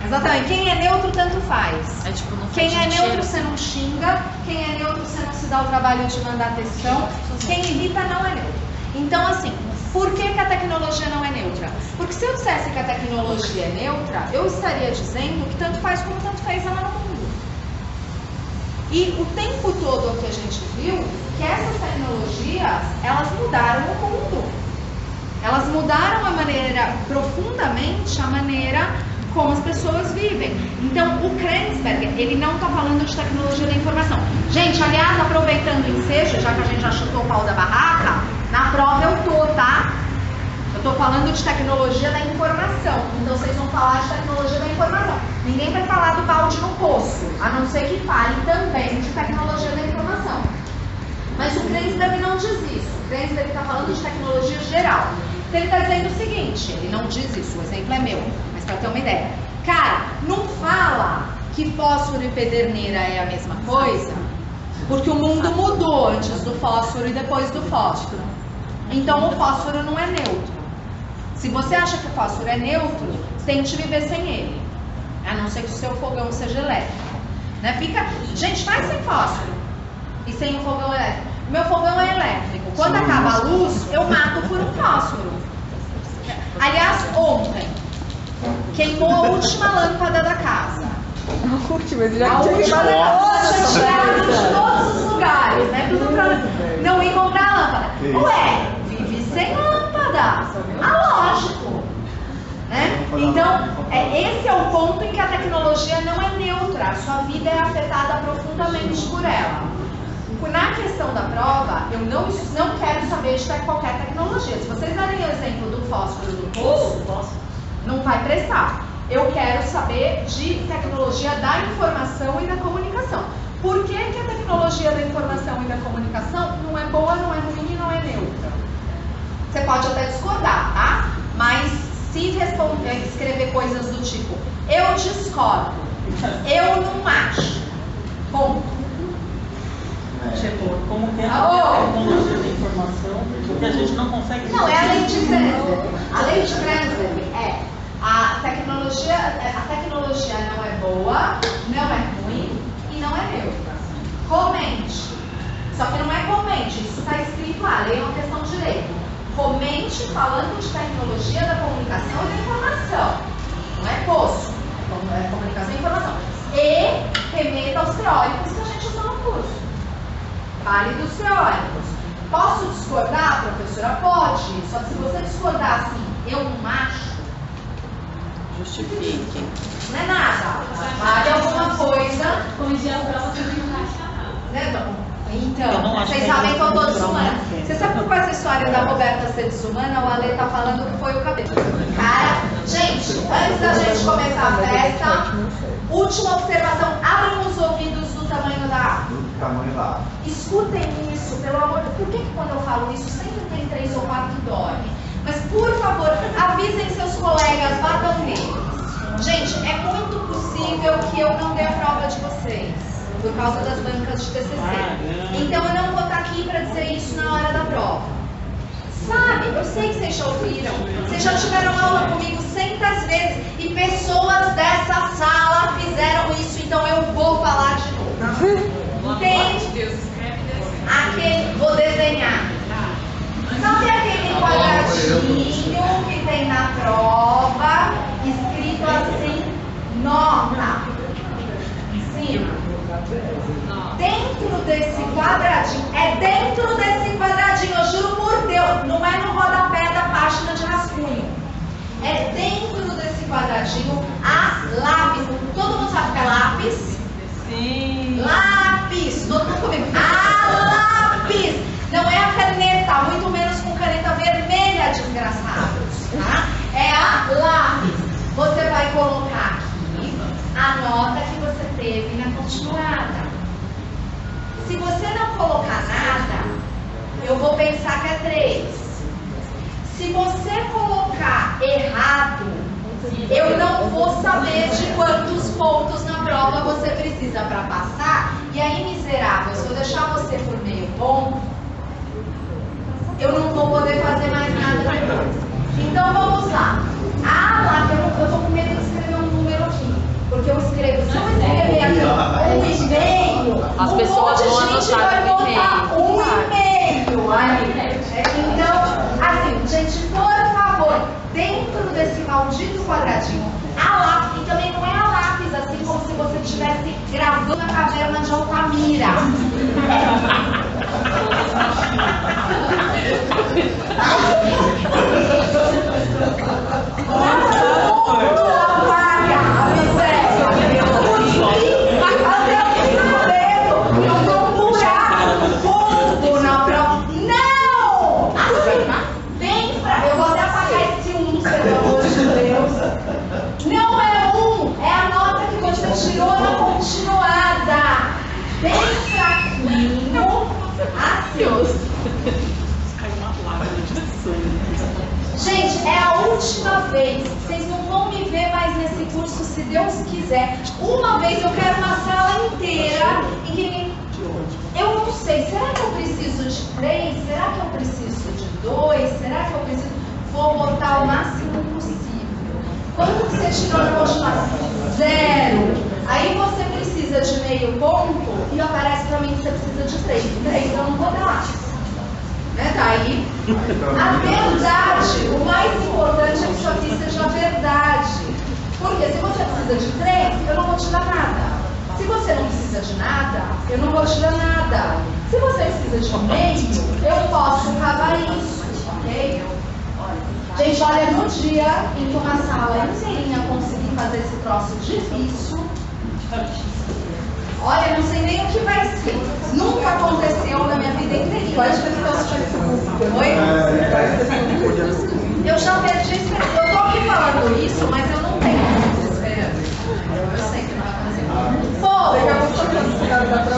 Exatamente. Quem é neutro, tanto faz. Tipo, quem é neutro, você não xinga. Quem é neutro, você não se dá o trabalho de mandar atenção. Quem irrita não é neutro. Então, assim, por que a tecnologia não é neutra? Porque se eu dissesse que a tecnologia é neutra, eu estaria dizendo que tanto faz como tanto fez ela no mundo. E o tempo todo o que a gente viu, que essas tecnologias, elas mudaram o mundo. Elas mudaram a maneira, profundamente, a maneira como as pessoas vivem. Então, o Krensberg, ele não está falando de tecnologia da informação. Gente, aliás, aproveitando o ensejo, já que a gente já chutou o pau da barraca, na prova eu tô, tá? Eu tô falando de tecnologia da informação. Então, vocês vão falar de tecnologia da informação. Ninguém vai falar do balde no poço, a não ser que fale também de tecnologia da informação. Mas o Krensberg não diz isso. O Krensberg está falando de tecnologia geral. Então, ele está dizendo o seguinte, ele não diz isso, o exemplo é meu, mas para ter uma ideia. Cara, não fala que fósforo e pederneira é a mesma coisa, porque o mundo mudou antes do fósforo e depois do fósforo. Então, o fósforo não é neutro. Se você acha que o fósforo é neutro, tente viver sem ele. A não ser que o seu fogão seja elétrico. Né? Gente, faz sem fósforo e sem o fogão elétrico. Meu fogão é elétrico. Quando acaba a luz, eu mato por um fósforo. Aliás, ontem, queimou a última lâmpada da casa. A última, já A última lâmpada de todos os lugares, né? Tudo pra não ir comprar a lâmpada. Ué, vive sem lâmpada. Lógico. Né? Então, esse é o ponto em que a tecnologia não é neutra. A sua vida é afetada profundamente por ela. Na questão da prova, eu não quero saber de qualquer tecnologia. Se vocês darem o exemplo do fósforo do poço, não vai prestar. Eu quero saber de tecnologia da informação e da comunicação. Por que a tecnologia da informação e da comunicação não é boa, não é ruim e não é neutra? Você pode até discordar, tá? Mas Se escrever coisas do tipo, eu discordo, eu não acho, ponto. Tipo, como que é a tecnologia da informação, porque a gente não consegue... Não, é a lei de Krenzer. A lei de Krenzer é a tecnologia não é boa, não é ruim e não é neutra. Comente. Só que não é comente, isso está escrito lá, a lei é uma questão de direito. Comente falando de tecnologia da comunicação e da informação. Não é poço, é comunicação e informação. E remeta aos teóricos que a gente usa no curso. Fale dos teóricos. Posso discordar, professora? Pode. Só que se você discordar assim, eu não acho, justifique. não é nada. Fale alguma coisa. Corrigir as provas que não acha nada. Né? Então, vocês sabem que eu tô desumana. Você sabe com essa história da Roberta ser desumana? O Ale tá falando que foi o cabelo. Cara, gente, antes da gente começar a festa, última observação, abram os ouvidos do tamanho da árvore. Do tamanho da árvore. Escutem isso, pelo amor de Deus. Por que quando eu falo isso sempre tem 3 ou 4 que dormem? Mas, por favor, avisem seus colegas, batam neles. Gente, é muito possível que eu não dê a prova de vocês, por causa das bancas de TCC. Então, eu não vou estar aqui para dizer isso na hora da prova. Sabe, eu sei que vocês já ouviram. Vocês já tiveram aula comigo centas vezes e pessoas dessa sala fizeram isso, então eu vou falar de novo. Tem aquele, vou desenhar. Sabe aquele quadradinho que tem na prova, escrito assim, nota, em cima? Dentro desse quadradinho, eu juro por Deus, não é no rodapé da página de rascunho. É dentro desse quadradinho, a lápis. Todo mundo sabe que é lápis? Sim. Lápis, todo mundo comigo. A lápis! Não é a caneta, muito menos com caneta vermelha, desgraçados. Tá? É a lápis. Você vai colocar aqui a nota que você teve na continuada. Se você não colocar nada, eu vou pensar que é 3. Se você colocar errado, eu não vou saber de quantos pontos na prova você precisa para passar. E aí, miserável, se eu deixar você por meio ponto, eu não vou poder fazer mais nada depois. Então, vamos lá. Lá, eu tô com medo de escrever um número aqui. Porque eu escrevo, se eu escrever aqui 1,5, as pessoas vão anotar no e-mail. Então, assim, gente, por favor, dentro desse maldito quadradinho, a lápis, e também não é a lápis, assim como se você estivesse gravando a caverna de Altamira. Gente, é a última vez. Vocês não vão me ver mais nesse curso, se Deus quiser. Uma vez eu quero uma sala inteira em que eu não sei, será que eu preciso de 3? Será que eu preciso de 2? Será que eu preciso? Vou botar o máximo possível. Quanto que você tirou na última? 0. Aí você precisa de meio ponto e aparece pra mim que você precisa de 3. 3 eu não vou dar. Né? Daí, a verdade, o mais importante é que isso aqui seja verdade. Porque se você precisa de 3, eu não vou te dar nada. Se você não precisa de nada, eu não vou te dar nada. Se você precisa de meio, eu posso cavar isso, ok? Gente, olha, no dia em que uma sala inteirinha conseguir fazer esse troço difícil, olha, não sei nem o que vai ser. Nunca aconteceu na minha vida inteirinha. Pode ver seu Facebook. Oi? Eu já perdi. Eu tô aqui falando isso, mas